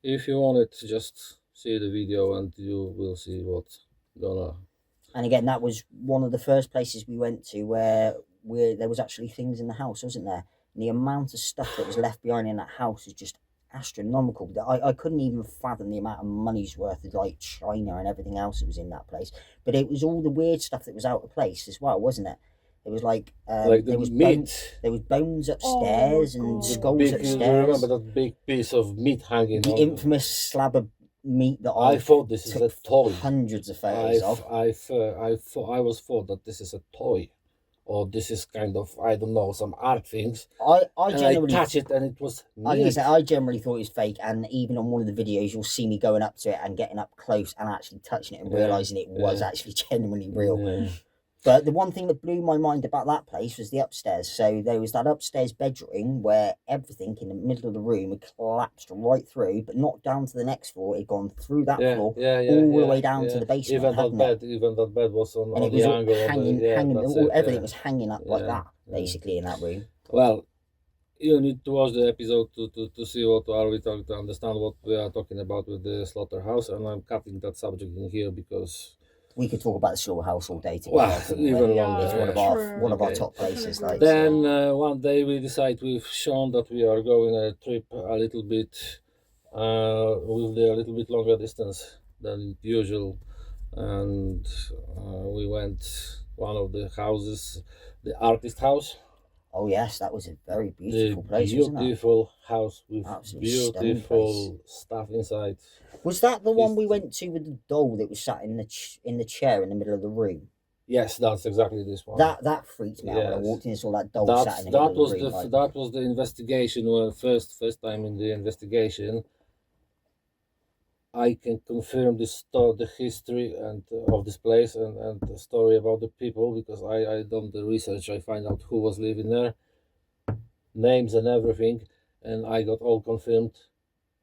S2: if you want it, just see the video and you will see what's gonna.
S1: and again, that was one of the first places we went to where there was actually things in the house, wasn't there? And the amount of stuff that was left behind in that house is just astronomical. I couldn't even fathom the amount of money's worth of like china and everything else that was in that place. But it was all the weird stuff that was out of place as well, wasn't it? It was like
S2: Like the
S1: there was
S2: meat.
S1: there was bones upstairs and
S3: God.
S1: skulls
S2: Big, you
S1: upstairs.
S2: remember that big piece of meat hanging
S1: The
S2: on?
S1: infamous slab of meat that
S2: I thought this is
S1: took
S2: a toy.
S1: hundreds of
S2: I
S1: photos of.
S2: was thought that this is a toy, or this is kind of, I don't know, some art things.
S1: I
S2: And I
S1: generally
S2: touched it and it was
S1: I was gonna
S2: meat.
S1: say I generally thought it was fake, and even on one of the videos, you'll see me going up to it and getting up close and actually touching it and
S2: Yeah,
S1: realizing it was
S2: yeah.
S1: actually genuinely real.
S2: Yeah.
S1: But the one thing that blew my mind about that place was the upstairs. So there was that upstairs bedroom where everything in the middle of the room had collapsed right through, but not down to the next floor. It had gone through that floor all the way down to the basement,
S2: Even that bed was on
S1: and it
S2: the
S1: was all
S2: angle of
S1: hanging,
S2: the,
S1: hanging.
S2: that's
S1: All,
S2: it,
S1: everything
S2: yeah.
S1: was hanging up like
S2: Yeah,
S1: that,
S2: yeah.
S1: basically, in that room.
S2: Well, you need to watch the episode to see what are we talking, to understand what we are talking about with the slaughterhouse, and I'm cutting that subject in here because
S1: We could talk about the slaughterhouse all day together.
S2: well,
S1: couldn't we?
S2: even
S3: Yeah,
S2: longer.
S1: It's
S2: yeah.
S1: one of our
S2: Okay.
S1: top places. Like,
S2: Then one day we decide with Sean that we are going a trip a little bit with a little bit longer distance than usual, and we went one of the houses, the artist house.
S1: oh yes, that was a very
S2: The
S1: beautiful place, wasn't it?
S2: beautiful house with
S1: Absolutely stunning
S2: beautiful stuff inside.
S1: Was that the one
S2: It's-
S1: we went to with the doll that was sat in the chair in the middle of the room?
S2: Yes, that's exactly this one.
S1: That freaked me out when I
S2: Yes.
S1: walked in and saw that doll sat in the
S2: that
S1: middle
S2: was
S1: of the room. like,
S2: that was the investigation. When first time in the investigation, I can confirm the history and of this place and the story about the people, because I done the research. I find out who was living there, names and everything, and I got all confirmed.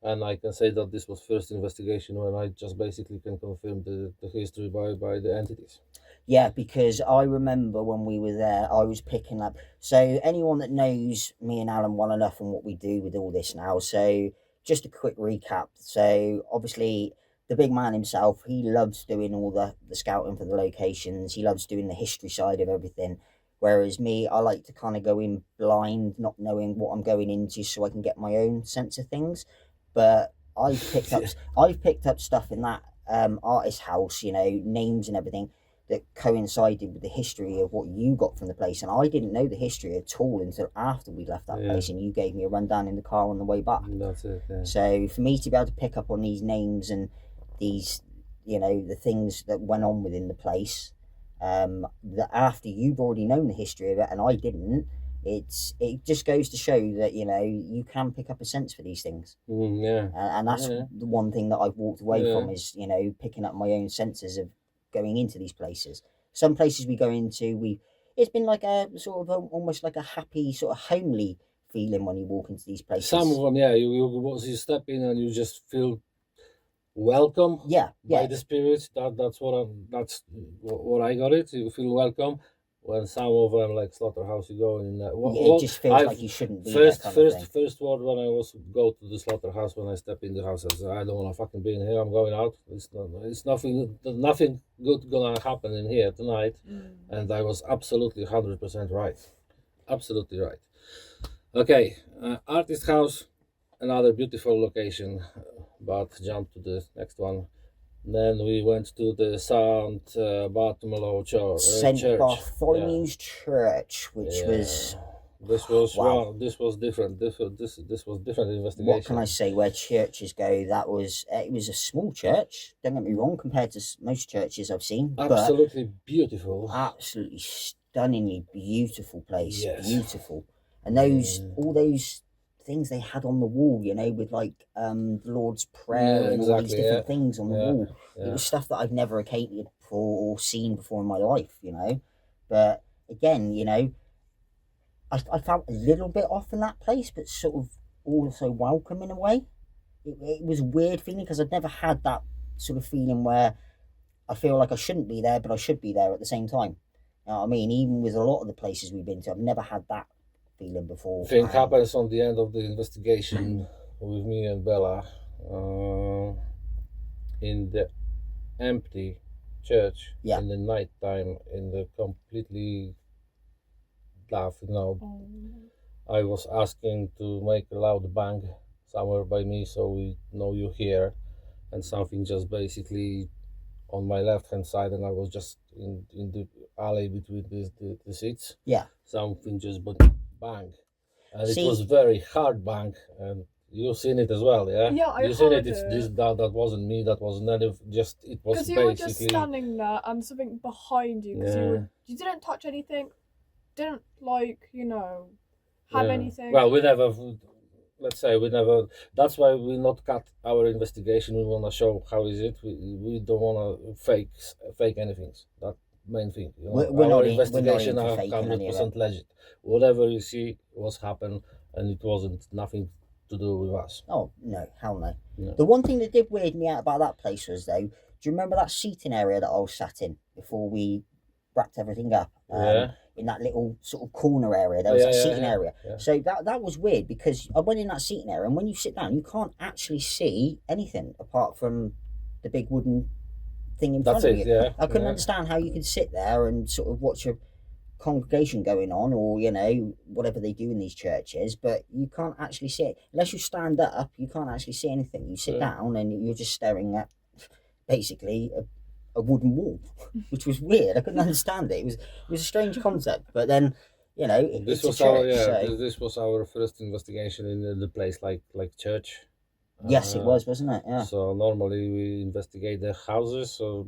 S2: And I can say that this was first investigation when I just basically can confirm the history by the entities.
S1: Yeah, because I remember when we were there, I was picking up. So anyone that knows me and Alan well enough and what we do with all this now, so just a quick recap. So obviously the big man himself, he loves doing all the scouting for the locations. He loves doing the history side of everything. Whereas me, I like to kind of go in blind, not knowing what I'm going into, so I can get my own sense of things. But I've picked up stuff in that artist house, names and everything that coincided with the history of what you got from the place, and I didn't know the history at all until after we left that
S2: Yeah.
S1: place, and you gave me a rundown in the car on the way back.
S2: That's it. Yeah.
S1: So for me to be able to pick up on these names and these, the things that went on within the place, that after you've already known the history of it and I didn't, it just goes to show that you can pick up a sense for these things.
S2: Yeah.
S1: And that's
S2: Yeah.
S1: the one thing that I've walked away
S2: Yeah.
S1: from is picking up my own senses of going into these places. Some places we go into, it's been like a sort of almost like a happy sort of homely feeling when you walk into these places.
S2: Some of them, yeah, you step in and you just feel welcome
S1: yeah,
S2: by the spirits. That's what I got it. You feel welcome. When some of them, like slaughterhouse, you go in.
S1: It just feels like you shouldn't be
S2: First,
S1: there. Kind of thing.
S2: first word when I was go to the slaughterhouse, when I step in the house, I said, I don't want to fucking be in here. I'm going out. It's nothing good gonna happen in here tonight. And I was absolutely 100% right. Absolutely right. Okay, artist house, another beautiful location. But jump to the next one. Then we went to the St. Bartholomew Church.
S1: St. Bartholomew's Church, which was
S2: This was
S1: wow.
S2: This was different. This was different investigation.
S1: What can I say? Where churches go, that was it was a small church. Don't get me wrong, compared to most churches I've seen.
S2: Absolutely beautiful.
S1: Absolutely stunningly beautiful place.
S2: Yes.
S1: Beautiful, and all those things they had on the wall, with like the Lord's Prayer and all these different things on the wall.
S2: Yeah.
S1: It was stuff that I've never occasionally or seen before in my life, But again, I felt a little bit off in that place, but sort of also welcome in a way. It was a weird feeling because I'd never had that sort of feeling where I feel like I shouldn't be there, but I should be there at the same time. You know what I mean? Even with a lot of the places we've been to, I've never had that feeling before.
S2: Thing happens on the end of the investigation with me and Bella in the empty church
S1: Yeah.
S2: in the night time, in the completely dark. I was asking to make a loud bang somewhere by me so we know you here, and something just basically on my left hand side, and I was just in the alley between the seats.
S1: Yeah.
S2: Something just bang, and
S1: See-
S2: it was very hard bang, and you've seen it as well, yeah.
S3: Yeah, I
S2: You seen
S3: heard
S2: it. It's
S3: it.
S2: this that wasn't me. That was none of just. It was
S3: Because you were just
S2: basically.
S3: standing there and something behind you. Because you didn't touch anything, didn't have
S2: Yeah.
S3: anything.
S2: Well, we never. Let's say we never. That's why we not cut our investigation. We want to show how is it. We don't want to fake anything. That main thing. You know?
S1: We're not
S2: Our
S1: in-
S2: investigation
S1: we're not into
S2: are
S1: faking any of
S2: 100% legit. Whatever you see was happened, and it wasn't nothing to do with us.
S1: Oh no, hell no.
S2: No.
S1: The one thing that did weird me out about that place was though, do you remember that seating area that I was sat in before we wrapped everything up?
S2: Yeah.
S1: In that little sort of corner area, there was that seating area.
S2: Yeah.
S1: So that was weird because I went in that seating area, and when you sit down, you can't actually see anything apart from the big wooden thing in
S2: That's
S1: front of
S2: it.
S1: you.
S2: Yeah.
S1: I couldn't
S2: yeah.
S1: understand how you could sit there and sort of watch a congregation going on, or whatever they do in these churches, but you can't actually see it unless you stand up. You can't actually see anything. You sit
S2: Yeah.
S1: down and you're just staring at basically a wooden wall, which was weird. I couldn't understand it. It was a strange concept, but then
S2: This
S1: it's
S2: was
S1: a church.
S2: our
S1: So,
S2: this was our first investigation in the place like church.
S1: yes, it was, wasn't it? Yeah.
S2: So normally we investigate the houses. So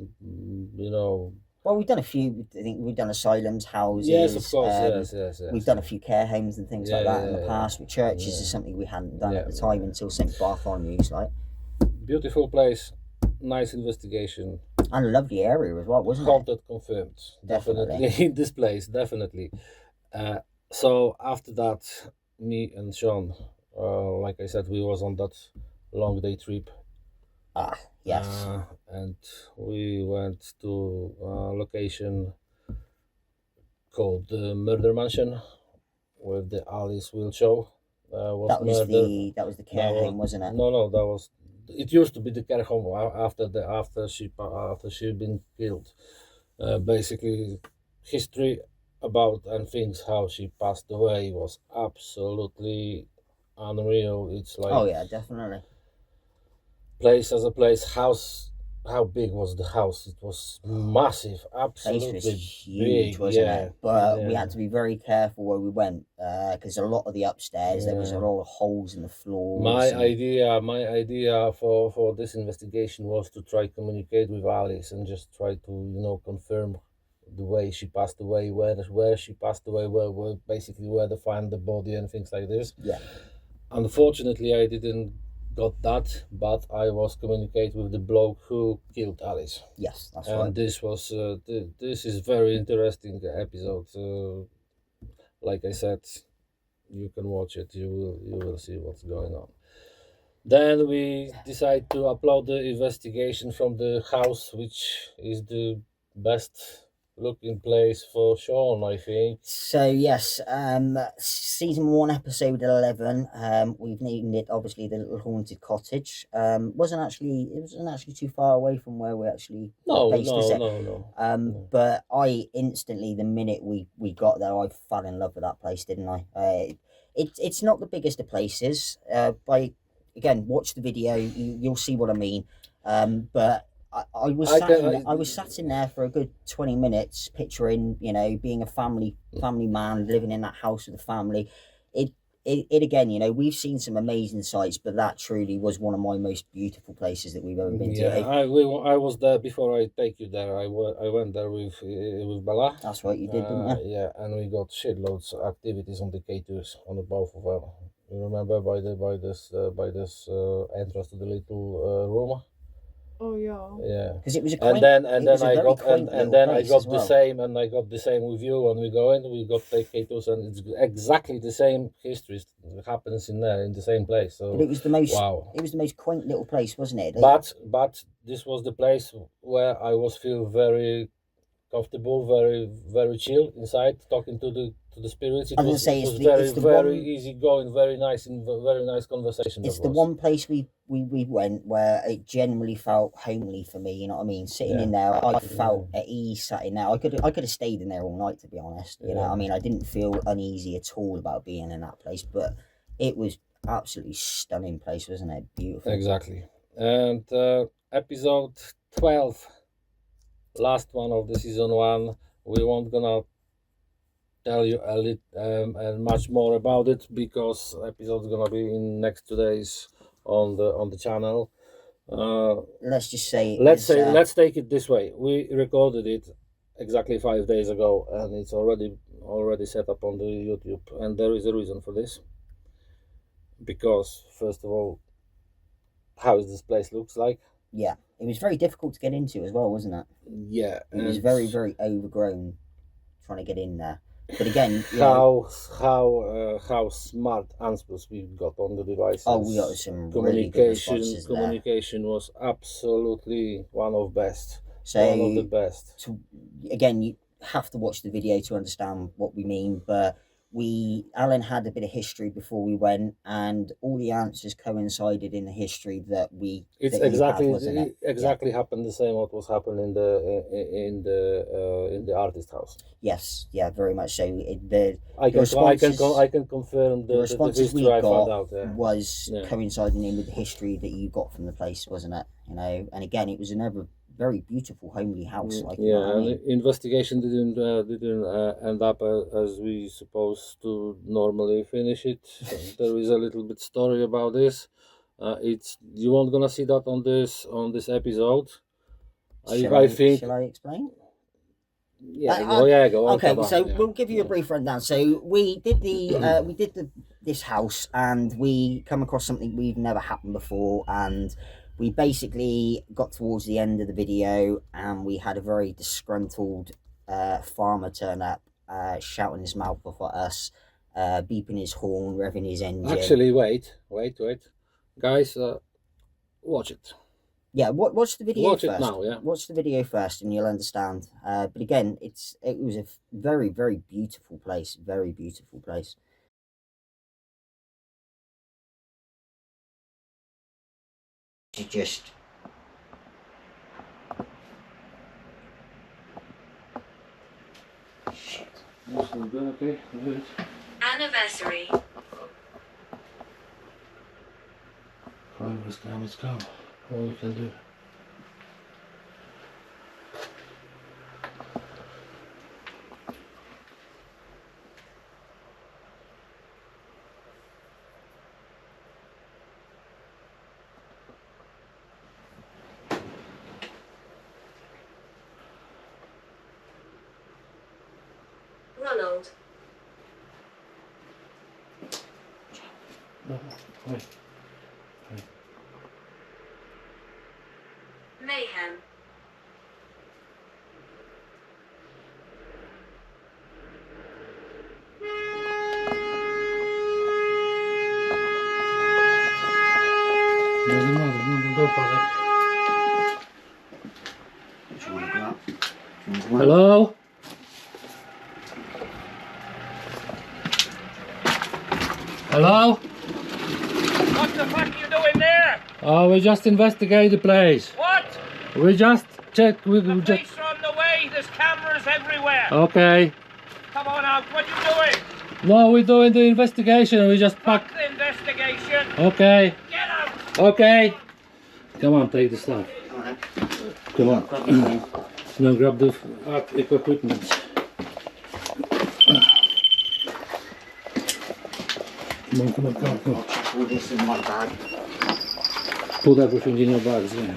S1: Well, we've done a few. I think we've done asylums, houses.
S2: yes, of course, yes.
S1: We've done a few care homes and things like that in the past. With churches
S2: Yeah.
S1: is something we hadn't done at
S2: Yeah.
S1: the time until St Bartholomew's, like.
S2: Beautiful place, nice investigation.
S1: And a lovely area as well, wasn't it?
S2: Haunted confirmed.
S1: Definitely.
S2: Definitely in this place, definitely. So after that, me and Sean, like I said, we was on that long day trip.
S1: Ah, yes.
S2: And we went to a location called the Murder Mansion, with the Alice Will show.
S1: that was the care
S2: No,
S1: home, wasn't it?
S2: No, that was. It used to be the care home after she been killed. Basically, history about and things how she passed away was absolutely unreal. It's like
S1: Oh yeah, definitely.
S2: place as a place. House. How big was the house? It was massive,
S1: Place
S2: absolutely
S1: was huge,
S2: big.
S1: wasn't
S2: yeah,
S1: it? But we
S2: yeah.
S1: had to be very careful where we went because a lot of the upstairs there was a
S2: Yeah.
S1: lot of holes in the floors.
S2: My
S1: and-
S2: idea for this investigation was to try communicate with Alice and just try to confirm the way she passed away, where she passed away, where basically where they find the body and things like this.
S1: Yeah.
S2: Unfortunately, I didn't got that, but I was communicating with the bloke who killed Alice,
S1: Yes, that's
S2: and
S1: right.
S2: this was this is very interesting episode. Like I said, you can watch it. You will see what's going on. Then we decide to upload the investigation from the house, which is the best looking place for Sean, I think.
S1: So yes, season 1, episode 11. We've named it obviously the Little Haunted Cottage. It wasn't actually too far away from where we actually
S2: No.
S1: based this at. No.
S2: No.
S1: But I instantly, the minute we got there, I fell in love with that place, didn't I? It's not the biggest of places. Again, watch the video, you'll see what I mean. But I was sat in there for a good 20 minutes, picturing being a family man living in that house with a family. It again, we've seen some amazing sights, but that truly was one of my most beautiful places that we've ever been
S2: Yeah,
S1: to.
S2: I was there before I take you there. I went there with Bella.
S1: That's right, you did, didn't you?
S2: Yeah, and we got shitloads of activities on the K2s on the both of them. You remember by this entrance to the little room?
S3: Oh yeah.
S2: Yeah.
S1: Because it was a
S2: And
S1: quaint,
S2: then
S1: it was a
S2: I
S1: very
S2: got
S1: quaint
S2: and
S1: little
S2: then I
S1: place
S2: got
S1: as well.
S2: the same with you when we go in. We got K2s, and it's exactly the same history happens in there in the same place.
S1: But
S2: So
S1: it was the most,
S2: wow.
S1: it was the most quaint little place, wasn't it?
S2: But this was the place where I was feel very comfortable, very chill inside, talking to the spirits. It
S1: I was gonna
S2: was
S1: say,
S2: it
S1: it's
S2: was
S1: the-
S2: very
S1: it's the
S2: very
S1: one-
S2: easy going, very nice and very nice conversation.
S1: It's
S2: that
S1: the
S2: was.
S1: one place we went where it generally felt homely for me. You know what I mean? Sitting in there, I felt at ease sat in there. I could have stayed in there all night, to be honest. You know,
S2: Yeah.
S1: I mean, I didn't feel uneasy at all about being in that place. But it was absolutely stunning place, wasn't it? Beautiful.
S2: Exactly. And episode 12, last one of the season 1. We won't gonna tell you a little much more about it because episode's gonna be in next 2 days on the channel.
S1: Let's just say.
S2: Let's take it this way. We recorded it exactly 5 days ago, and it's already set up on the YouTube. And there is a reason for this. Because first of all, how this place looks like.
S1: Yeah, it was very difficult to get into as well, wasn't it?
S2: Yeah,
S1: It was very, very overgrown trying to get in there. But again, you know,
S2: how smart answers we got on the devices.
S1: oh, we got some really good responses there.
S2: Communication was absolutely one of best.
S1: So
S2: One of the best.
S1: Again, you have to watch the video to understand what we mean. But Alan had a bit of history before we went, and all the answers coincided in the history that we.
S2: It's
S1: that you
S2: exactly
S1: had, wasn't it?
S2: exactly happened the same what was happening in the artist house.
S1: Yes, yeah, very much so.
S2: I can confirm
S1: The
S2: the
S1: responses we
S2: history I found
S1: got
S2: out. Yeah.
S1: was
S2: Yeah.
S1: coinciding in with the history that you got from the place, wasn't it? You know, and again, it was another very beautiful homely house. Like, you know
S2: Yeah,
S1: what I
S2: and
S1: mean?
S2: the investigation didn't end up as we supposed to normally finish it. There is a little bit story about this. It's you won't gonna see that on this episode. I think.
S1: Shall I explain?
S2: Yeah, go on.
S1: Okay,
S2: come on,
S1: so
S2: yeah.
S1: we'll give you a brief rundown. So we did this house, and we come across something we've never happened before, and we basically got towards the end of the video, and we had a very disgruntled farmer turn up, shouting his mouth off at us, beeping his horn, revving his engine.
S2: Actually, wait, guys, watch it.
S1: Yeah, watch the video
S2: Watch
S1: first.
S2: it now, yeah.
S1: Watch the video first, and you'll understand. But again, it was a very, very beautiful place. Very beautiful place. You just. Shit.
S2: Okay, good.
S4: Anniversary.
S2: This time it's come. All we can do.
S4: Ronald.
S2: No, wait.
S4: Mayhem.
S2: Doesn't matter, no, don't panic. Hello? Hello?
S5: What the fuck are you doing there?
S2: Oh, we just investigate the place.
S5: What?
S2: We just check.
S5: The police are on the way. There's cameras everywhere.
S2: Okay.
S5: Come on out. What you doing?
S2: No, we're doing the investigation. We just
S5: Fuck the investigation.
S2: Okay.
S5: Get out.
S2: Okay. Come on, take the stuff. Come on. Now grab the equipment. Come on.
S1: All this in my bag.
S2: Put everything in your bags, yeah.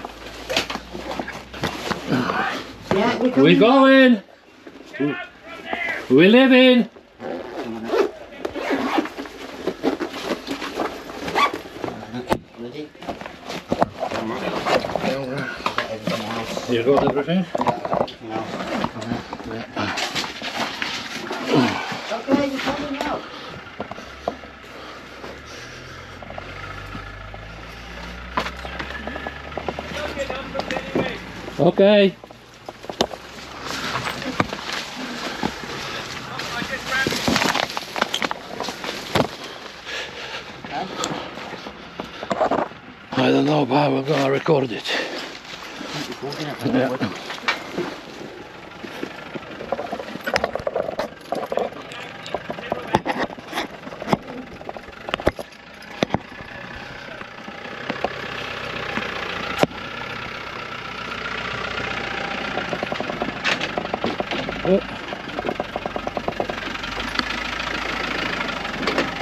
S1: Yeah,
S2: We're going!
S5: Get out from there.
S2: We're leaving!
S1: Ready?
S2: You got everything?
S1: Okay, you're coming out.
S5: Don't get numbers anyway.
S2: Okay.
S5: I just ran.
S2: I don't know, but we're gonna record it. Yeah.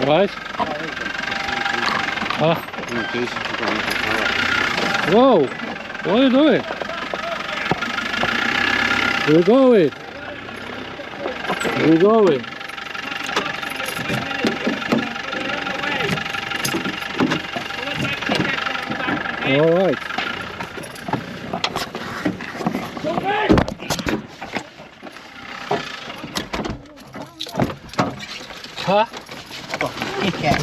S2: Right? Huh? Whoa! What are you doing? We're going. We're going. All right. Huh?
S1: Okay.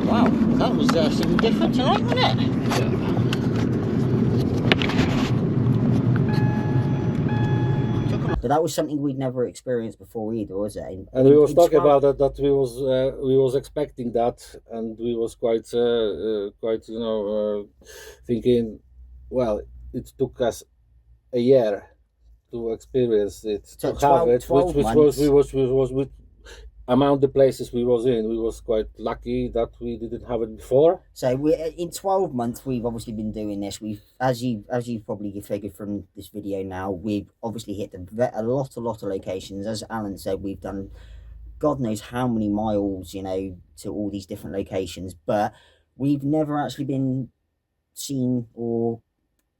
S1: Wow, that was something different tonight, wasn't it? But that was something we'd never experienced before either, was it?
S2: And we was talking
S1: 12
S2: about that we was expecting that, and we was quite thinking, well, it took us a year to experience it,
S1: So
S2: to
S1: 12
S2: have it,
S1: 12
S2: which
S1: months.
S2: was with amount the places we was in, we was quite lucky that we didn't have it before.
S1: So we in 12 months we've obviously been doing this. We've as you probably figured from this video now, we've obviously hit a lot of locations. As Alan said, we've done God knows how many miles, you know, to all these different locations, but we've never actually been seen or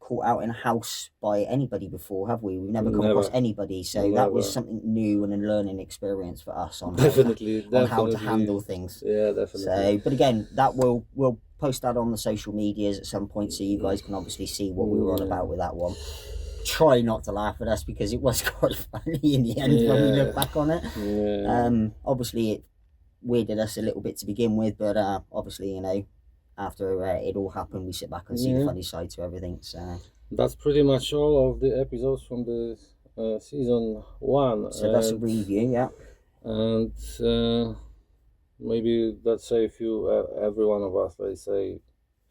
S1: caught out in a house by anybody before, have we? We've never come
S2: Never.
S1: across anybody, so that was
S2: Never.
S1: something new and a learning experience for us on
S2: Definitely,
S1: on how to handle things.
S2: Yeah, definitely.
S1: So, but again, that we'll post that on the social medias at some point, so you guys can obviously see what we were on about with that one. Try not to laugh at us because it was quite funny in the end when we look back on it.
S2: Yeah.
S1: Obviously it weirded us a little bit to begin with, but obviously, you know, after it all happened, we sit back and see the funny side to everything. So
S2: that's pretty much all of the episodes from the season 1.
S1: that's a review, yeah.
S2: And maybe let's say a few, every one of us, let's say a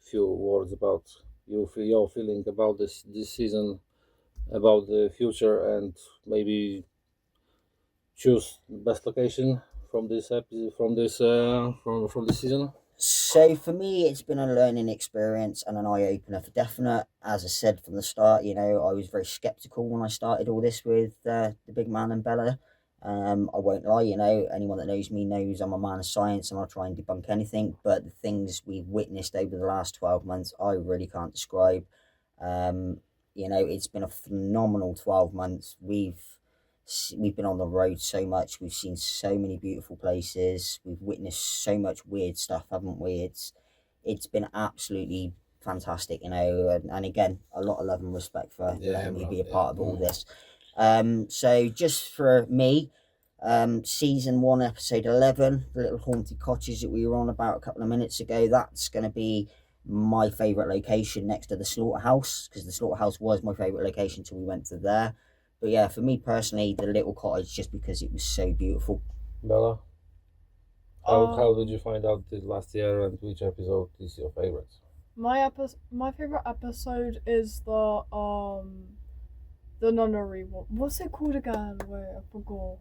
S2: few words about your feeling about this season, about the future, and maybe choose best location from this episode, from this season.
S1: So for me, it's been a learning experience and an eye-opener for definite. As I said from the start, you know, I was very skeptical when I started all this with the big man and Bella. I won't lie, you know, anyone that knows me knows I'm a man of science and I'll try and debunk anything, but the things we've witnessed over the last 12 months, I really can't describe. You know, it's been a phenomenal 12 months. We've been on the road so much. We've seen so many beautiful places. We've witnessed so much weird stuff, haven't we? It's been absolutely fantastic, you know. And again, a lot of love and respect for letting me be a part of all this. So just for me, season 1, episode 11, the little haunted cottage that we were on about a couple of minutes ago, that's going to be my favourite location next to the slaughterhouse, because the slaughterhouse was my favourite location till we went to there. But yeah, for me personally, the little cottage, just because it was so beautiful.
S2: Bella, how did you find out this last year, and which episode is your favorite?
S3: My favorite episode is the nunnery one. What's it called again? Wait, I forgot.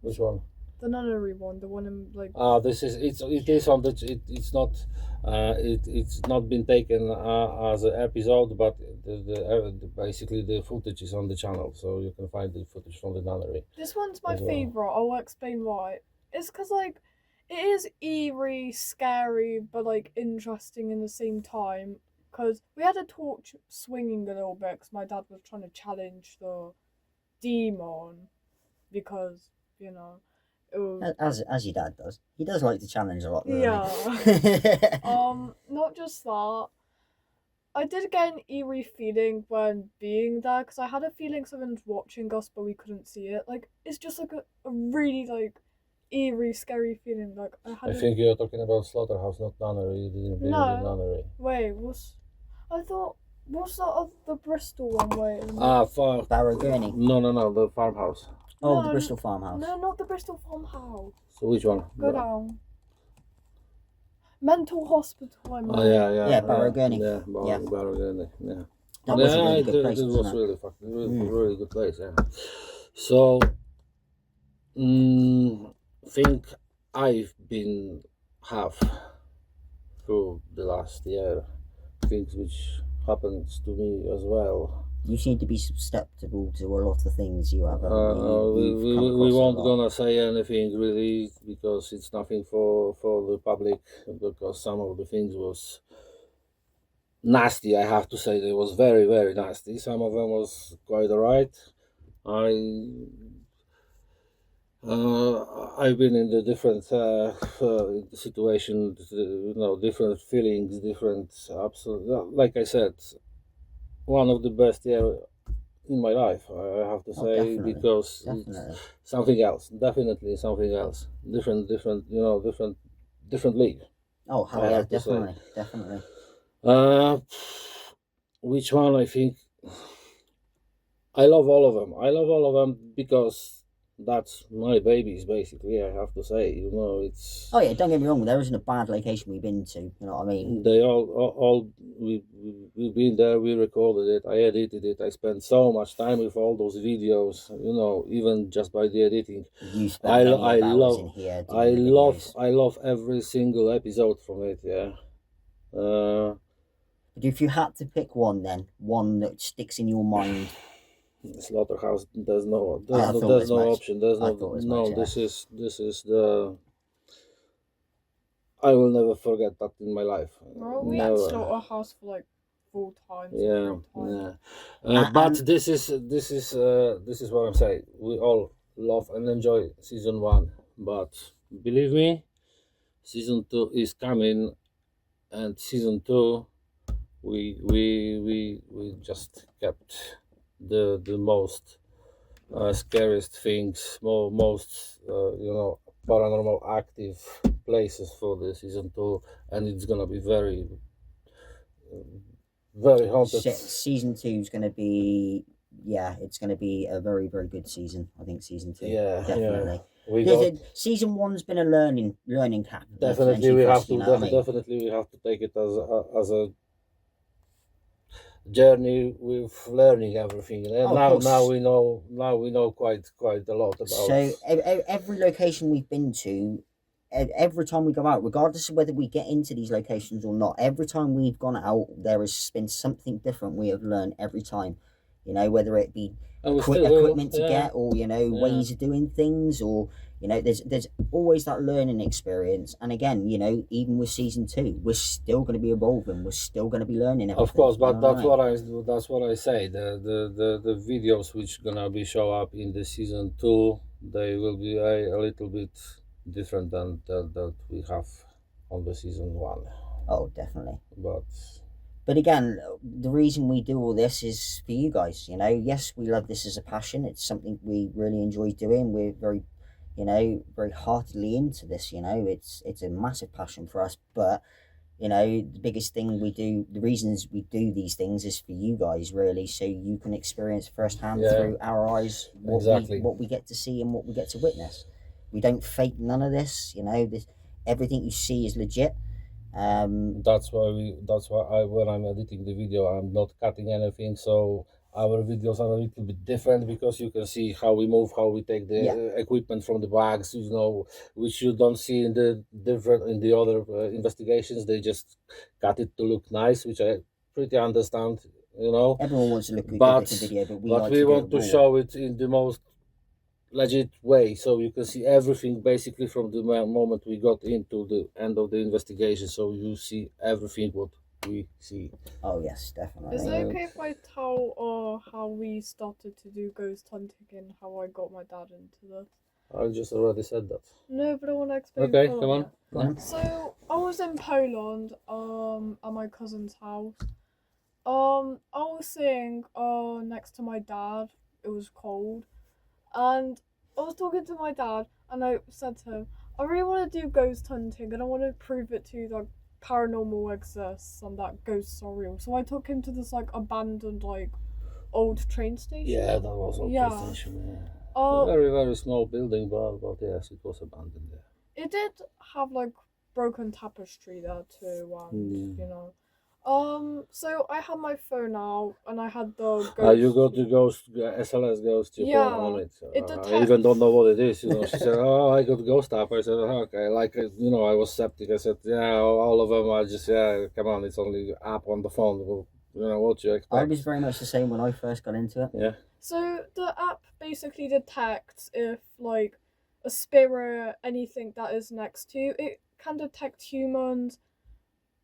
S2: Which one?
S3: The nunnery one, the one in like.
S2: This is it is on the it's not it's not been taken as an episode, but basically the footage is on the channel, so you can find the footage from the nunnery.
S3: This one's my
S2: as well.
S3: favorite. I'll explain why. It's because like it is eerie, scary, but like interesting in the same time. Because we had a torch swinging a little bit because my dad was trying to challenge the demon, because you know it was.
S1: As your dad does. He does like to challenge a lot. Though,
S3: Yeah. Not just that. I did get an eerie feeling when being there because I had a feeling someone's watching us but we couldn't see it. Like it's just like a really like eerie, scary feeling. Like
S2: I think you're talking about Slaughterhouse, not nunnery. You didn't believe
S3: No.
S2: in nunnery.
S3: Wait, what's the Bristol one? Wait.
S1: Barrow Gurney.
S2: No, the farmhouse.
S1: Oh,
S3: No,
S1: the Bristol farmhouse.
S3: No, not the Bristol farmhouse.
S2: So which one?
S3: Go down. Mental hospital. I mean.
S1: Yeah, Barrow Gurney.
S2: Yeah,
S1: Yeah.
S2: Barrow Gurney. Yeah.
S1: That was a really good place,
S2: it
S1: wasn't
S2: was
S1: it?
S2: really fucking really good place. Yeah. So, think I've been have through the last year things which happens to me as well.
S1: You seem to be susceptible to a lot of things you have.
S2: We
S1: We
S2: won't gonna say anything really because it's nothing for the public, because some of the things was nasty. I have to say they was very, very nasty. Some of them was quite alright. I've been in the different situations, different feelings, different like I said, one of the best year in my life, I have to say,
S1: definitely,
S2: because
S1: definitely.
S2: it's something else, definitely something else, different, different league.
S1: Oh, hell
S2: I
S1: yeah,
S2: have to say.
S1: definitely.
S2: Which one? I think I love all of them. I love all of them because that's my babies, basically. I have to say, it's.
S1: Oh yeah, don't get me wrong. There isn't a bad location we've been to. You know what I mean?
S2: They all we've been there. We recorded it. I edited it. I spent so much time with all those videos. Even just by the editing.
S1: You spent many hours in here.
S2: I
S1: doing the
S2: love
S1: videos.
S2: I love every single episode from it. Yeah.
S1: But if you had to pick one, then one that sticks in your mind.
S2: Slaughterhouse. There's no
S1: I thought as much.
S2: option. There's
S1: I
S2: no
S1: thought as
S2: no.
S1: much, yeah.
S2: This is the. I will never forget that in my life.
S3: Well, we had
S2: Never.
S3: Slaughterhouse for like 4 times.
S2: Yeah,
S3: 3 times.
S2: yeah. But this is what I'm saying. We all love and enjoy season 1, but believe me, season 2 is coming, and season 2, we just kept the most scariest things, most paranormal active places for the season 2, and it's gonna be very very haunted.
S1: Season 2 is going to be, it's going to be a very, very good season. I think season 2.
S2: Yeah,
S1: definitely.
S2: We got,
S1: Season 1's been a learning cap.
S2: definitely we have to
S1: you know what I mean?
S2: definitely we have to take it as a journey with learning everything. And
S1: Oh, of
S2: now
S1: course.
S2: we know quite a lot about.
S1: So every location we've been to, every time we go out, regardless of whether we get into these locations or not, every time we've gone out, there has been something different we have learned every time. Whether it be
S2: and we still will,
S1: equipment to
S2: yeah.
S1: get, or ways of doing things, or there's always that learning experience. And again, even with season 2, we're still going to be evolving. We're still going to be learning everything.
S2: Of course, but that's
S1: Alright.
S2: what I say. The videos which gonna be show up in the season 2, they will be a little bit different than that we have on the season 1.
S1: Oh, definitely.
S2: But
S1: again, the reason we do all this is for you guys. Yes, we love this as a passion. It's something we really enjoy doing. We're very, very heartedly into this. It's a massive passion for us. But the biggest thing we do, the reasons we do these things is for you guys, really, so you can experience firsthand through our eyes what we get to see and what we get to witness. We don't fake none of this. Everything you see is legit.
S2: that's why when I'm editing the video, I'm not cutting anything, so our videos are a little bit different because you can see how we move, how we take the
S1: Yeah.
S2: equipment from the bags, which you don't see in the other investigations. They just cut it to look nice, which I pretty understand,
S1: Everyone wants to look good
S2: But-
S1: with the video, but we
S2: but
S1: like
S2: we
S1: to
S2: want
S1: do
S2: to
S1: it raw.
S2: show it in the most legit way, so you can see everything basically from the moment we got into the end of the investigation, so you see everything what we see.
S1: Oh yes, definitely.
S3: Is it okay if I tell how we started to do ghost hunting and how I got my dad into this?
S2: I just already said that.
S3: No, but I want to explain.
S2: Okay,
S3: further.
S2: come on.
S1: Go on.
S3: So I was in Poland, at my cousin's house. I was sitting next to my dad. It was cold, and I was talking to my dad, and I said to him, "I really want to do ghost hunting, and I want to prove it to you that paranormal exists and that ghosts are real." So I took him to this abandoned old train station.
S2: Yeah, that was on
S3: Yeah.
S2: PlayStation. Yeah.
S3: Uh,
S2: Very, very small building, but yes, it was abandoned there.
S3: It did have broken tapestry there too, and
S2: Mm.
S3: So I had my phone out and I had the ghost.
S2: You got the SLS ghost you
S3: Yeah,
S2: on it.
S3: it
S2: I even don't know what it is. She said, "Oh, I got ghost app." I said, "Oh, okay." I was skeptic. I said, "Yeah, all of them are just come on, it's only app on the phone. Well, what you expect?"
S1: I was very much the same when I first got into it.
S2: Yeah.
S3: So the app basically detects if a spirit, anything that is next to you. It can detect humans.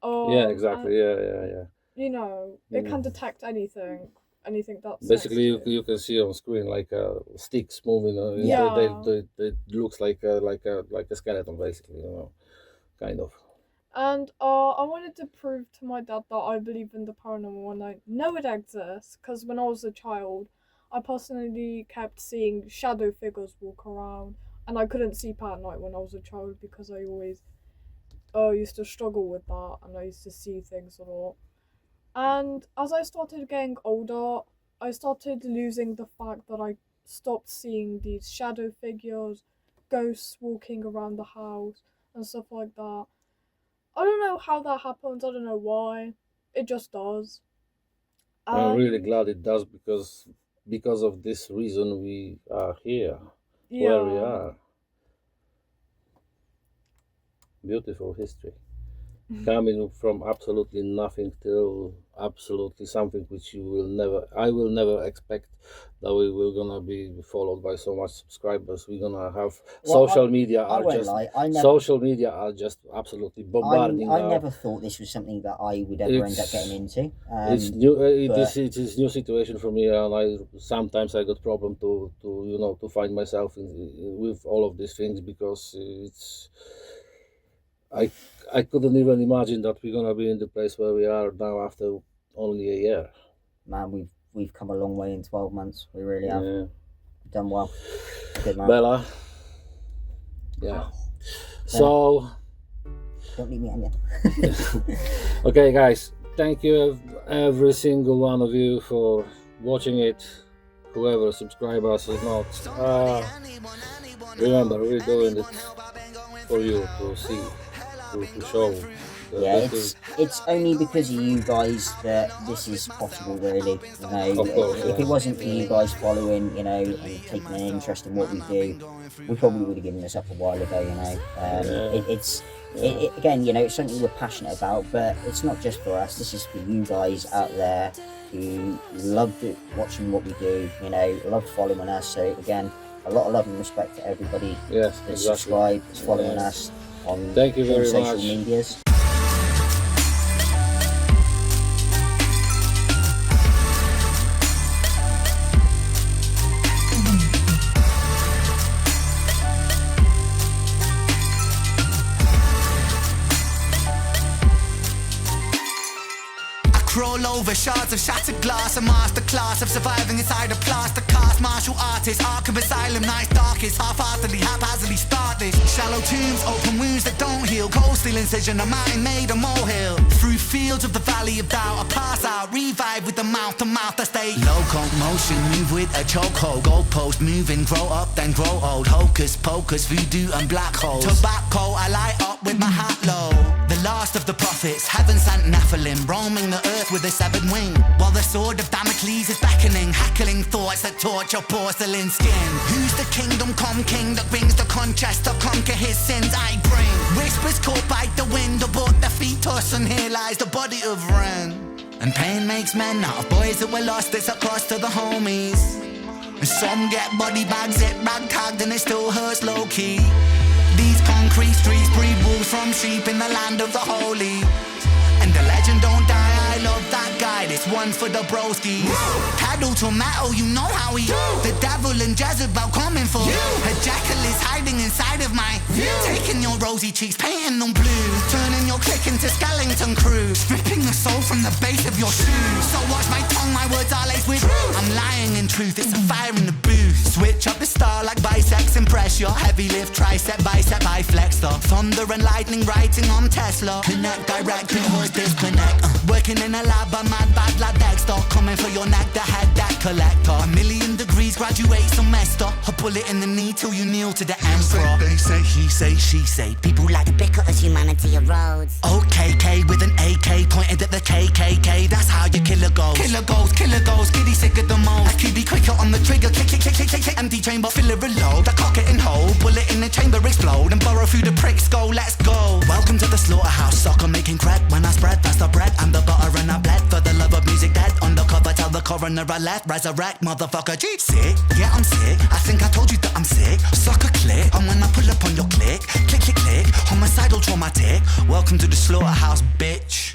S2: Yeah, exactly. Yeah.
S3: It can detect anything that's
S2: Basically,
S3: next to
S2: you can see on screen sticks moving.
S3: Yeah.
S2: They looks like a skeleton, basically. Kind of.
S3: And I wanted to prove to my dad that I believe in the paranormal and I know it exists, because when I was a child, I personally kept seeing shadow figures walk around, and I couldn't sleep at night when I was a child because I always used to struggle with that, and I used to see things a lot. And as I started getting older, I started losing the fact that I stopped seeing these shadow figures, ghosts walking around the house, and stuff like that. I don't know how that happens, I don't know why. It just does.
S2: I'm really
S3: And-
S2: glad it does because of this reason we are here
S3: yeah.
S2: where we are. Beautiful history. Coming from absolutely nothing till absolutely something which I will never expect that we will gonna be followed by so much subscribers. We're gonna have
S1: Well,
S2: social media
S1: I
S2: are
S1: won't
S2: just
S1: lie. I
S2: absolutely bombarding
S1: I
S2: now.
S1: never thought this was something that I would ever end up
S2: It's-
S1: getting into.
S2: It's new. It
S1: but-
S2: is new situation for me, and I sometimes I got problem to find myself with all of these things because I couldn't even imagine that we're gonna be in the place where we are now after only a year.
S1: Man, we've come a long way in 12 months. We really have
S2: Yeah.
S1: done well. Good man.
S2: Bella. Yeah. So
S1: Don't leave me hanging.
S2: okay, guys, thank you every single one of you for watching it. Whoever subscribe us or not. Remember, we're doing it for you to see, to show. that
S1: Yeah,
S2: this
S1: it's only because of you guys that this is possible, really.
S2: Of course,
S1: If
S2: yeah.
S1: it wasn't for you guys following, and taking an interest in what we do, we probably would have given this up a while ago. Again, it's something we're passionate about, but it's not just for us. This is for you guys out there who love watching what we do. Love following us. So again, a lot of love and respect to everybody
S2: Yes,
S1: that's
S2: exactly.
S1: subscribed, that's following
S2: Yeah.
S1: us on
S2: Thank you very
S1: social
S2: much.
S1: medias.
S6: Crawl over shards of shattered glass, a masterclass of surviving inside a plaster cast. Martial artist, Arkham Asylum, night's darkest, half-heartedly, haphazardly start this. Shallow tombs, open wounds that don't heal, cold steel incision, a mountain made a molehill. Through fields of the valley of doubt, I pass out, revive with the mouth-to-mouth, I stay locomotion, move with a chokehold, goalpost moving, grow up then grow old, hocus pocus, voodoo and black holes. Tobacco, I light up with my hat low. The last of the prophets, heaven sent Nephilim, roaming the earth with a severed wing. While the sword of Damocles is beckoning, hackling thoughts that torture porcelain skin. Who's the kingdom come king that brings the contrast to conquer his sins I bring? Whispers caught by the wind aboard the fetus, and here lies the body of Ren. And pain makes men out of boys that were lost, it's a cost to the homies. And some get body bags, it ragtagged, and it still hurts low-key. These concrete streets breed wolves from sheep in the land of the holy. And the legend don't die, I love that guy, this one's for the broskies. Cattle to metal, you know how he The devil and Jezebel coming for A jackal is hiding inside of my Taking your rosy cheeks, painting them blue, turning your clique into skeleton crew, stripping the soul from the base of your shoes. So watch my tongue, my words are laced with I'm lying in truth, it's a fire in the booth. Switch up the star like bisex, impress your heavy lift, tricep, bicep, I flex the thunder and lightning writing on Tesla. Connect direct, it was disconnect. Working in a lab, a mad bad lad Dexter, coming for your neck, the head that collector. 1,000,000 degrees, graduate semester. A bullet in the knee till you kneel to the emperor.
S7: They say, he say, she say.
S8: People like to bicker as humanity erodes.
S6: OKK with an AK pointed at the KKK. That's how your killer goes. Killer goes, giddy sick of the most. QB quicker on the trigger, click, click, click, click, click, click. Empty chamber, fill it, reload. I cock it and hold, bullet in the chamber, explode, and burrow through the pricks. Go, let's go. Welcome to the slaughterhouse, sucker making crack. When I spread, that's the bread, I'm the butter and I bled. For the love of music dead, undercover, tell the coroner I left. Resurrect, motherfucker, G. Sick, yeah I'm sick. I think I told you that I'm sick. Sucker click, and when I pull up on your click, click, click, click. Homicidal traumatic. Welcome to the slaughterhouse, bitch.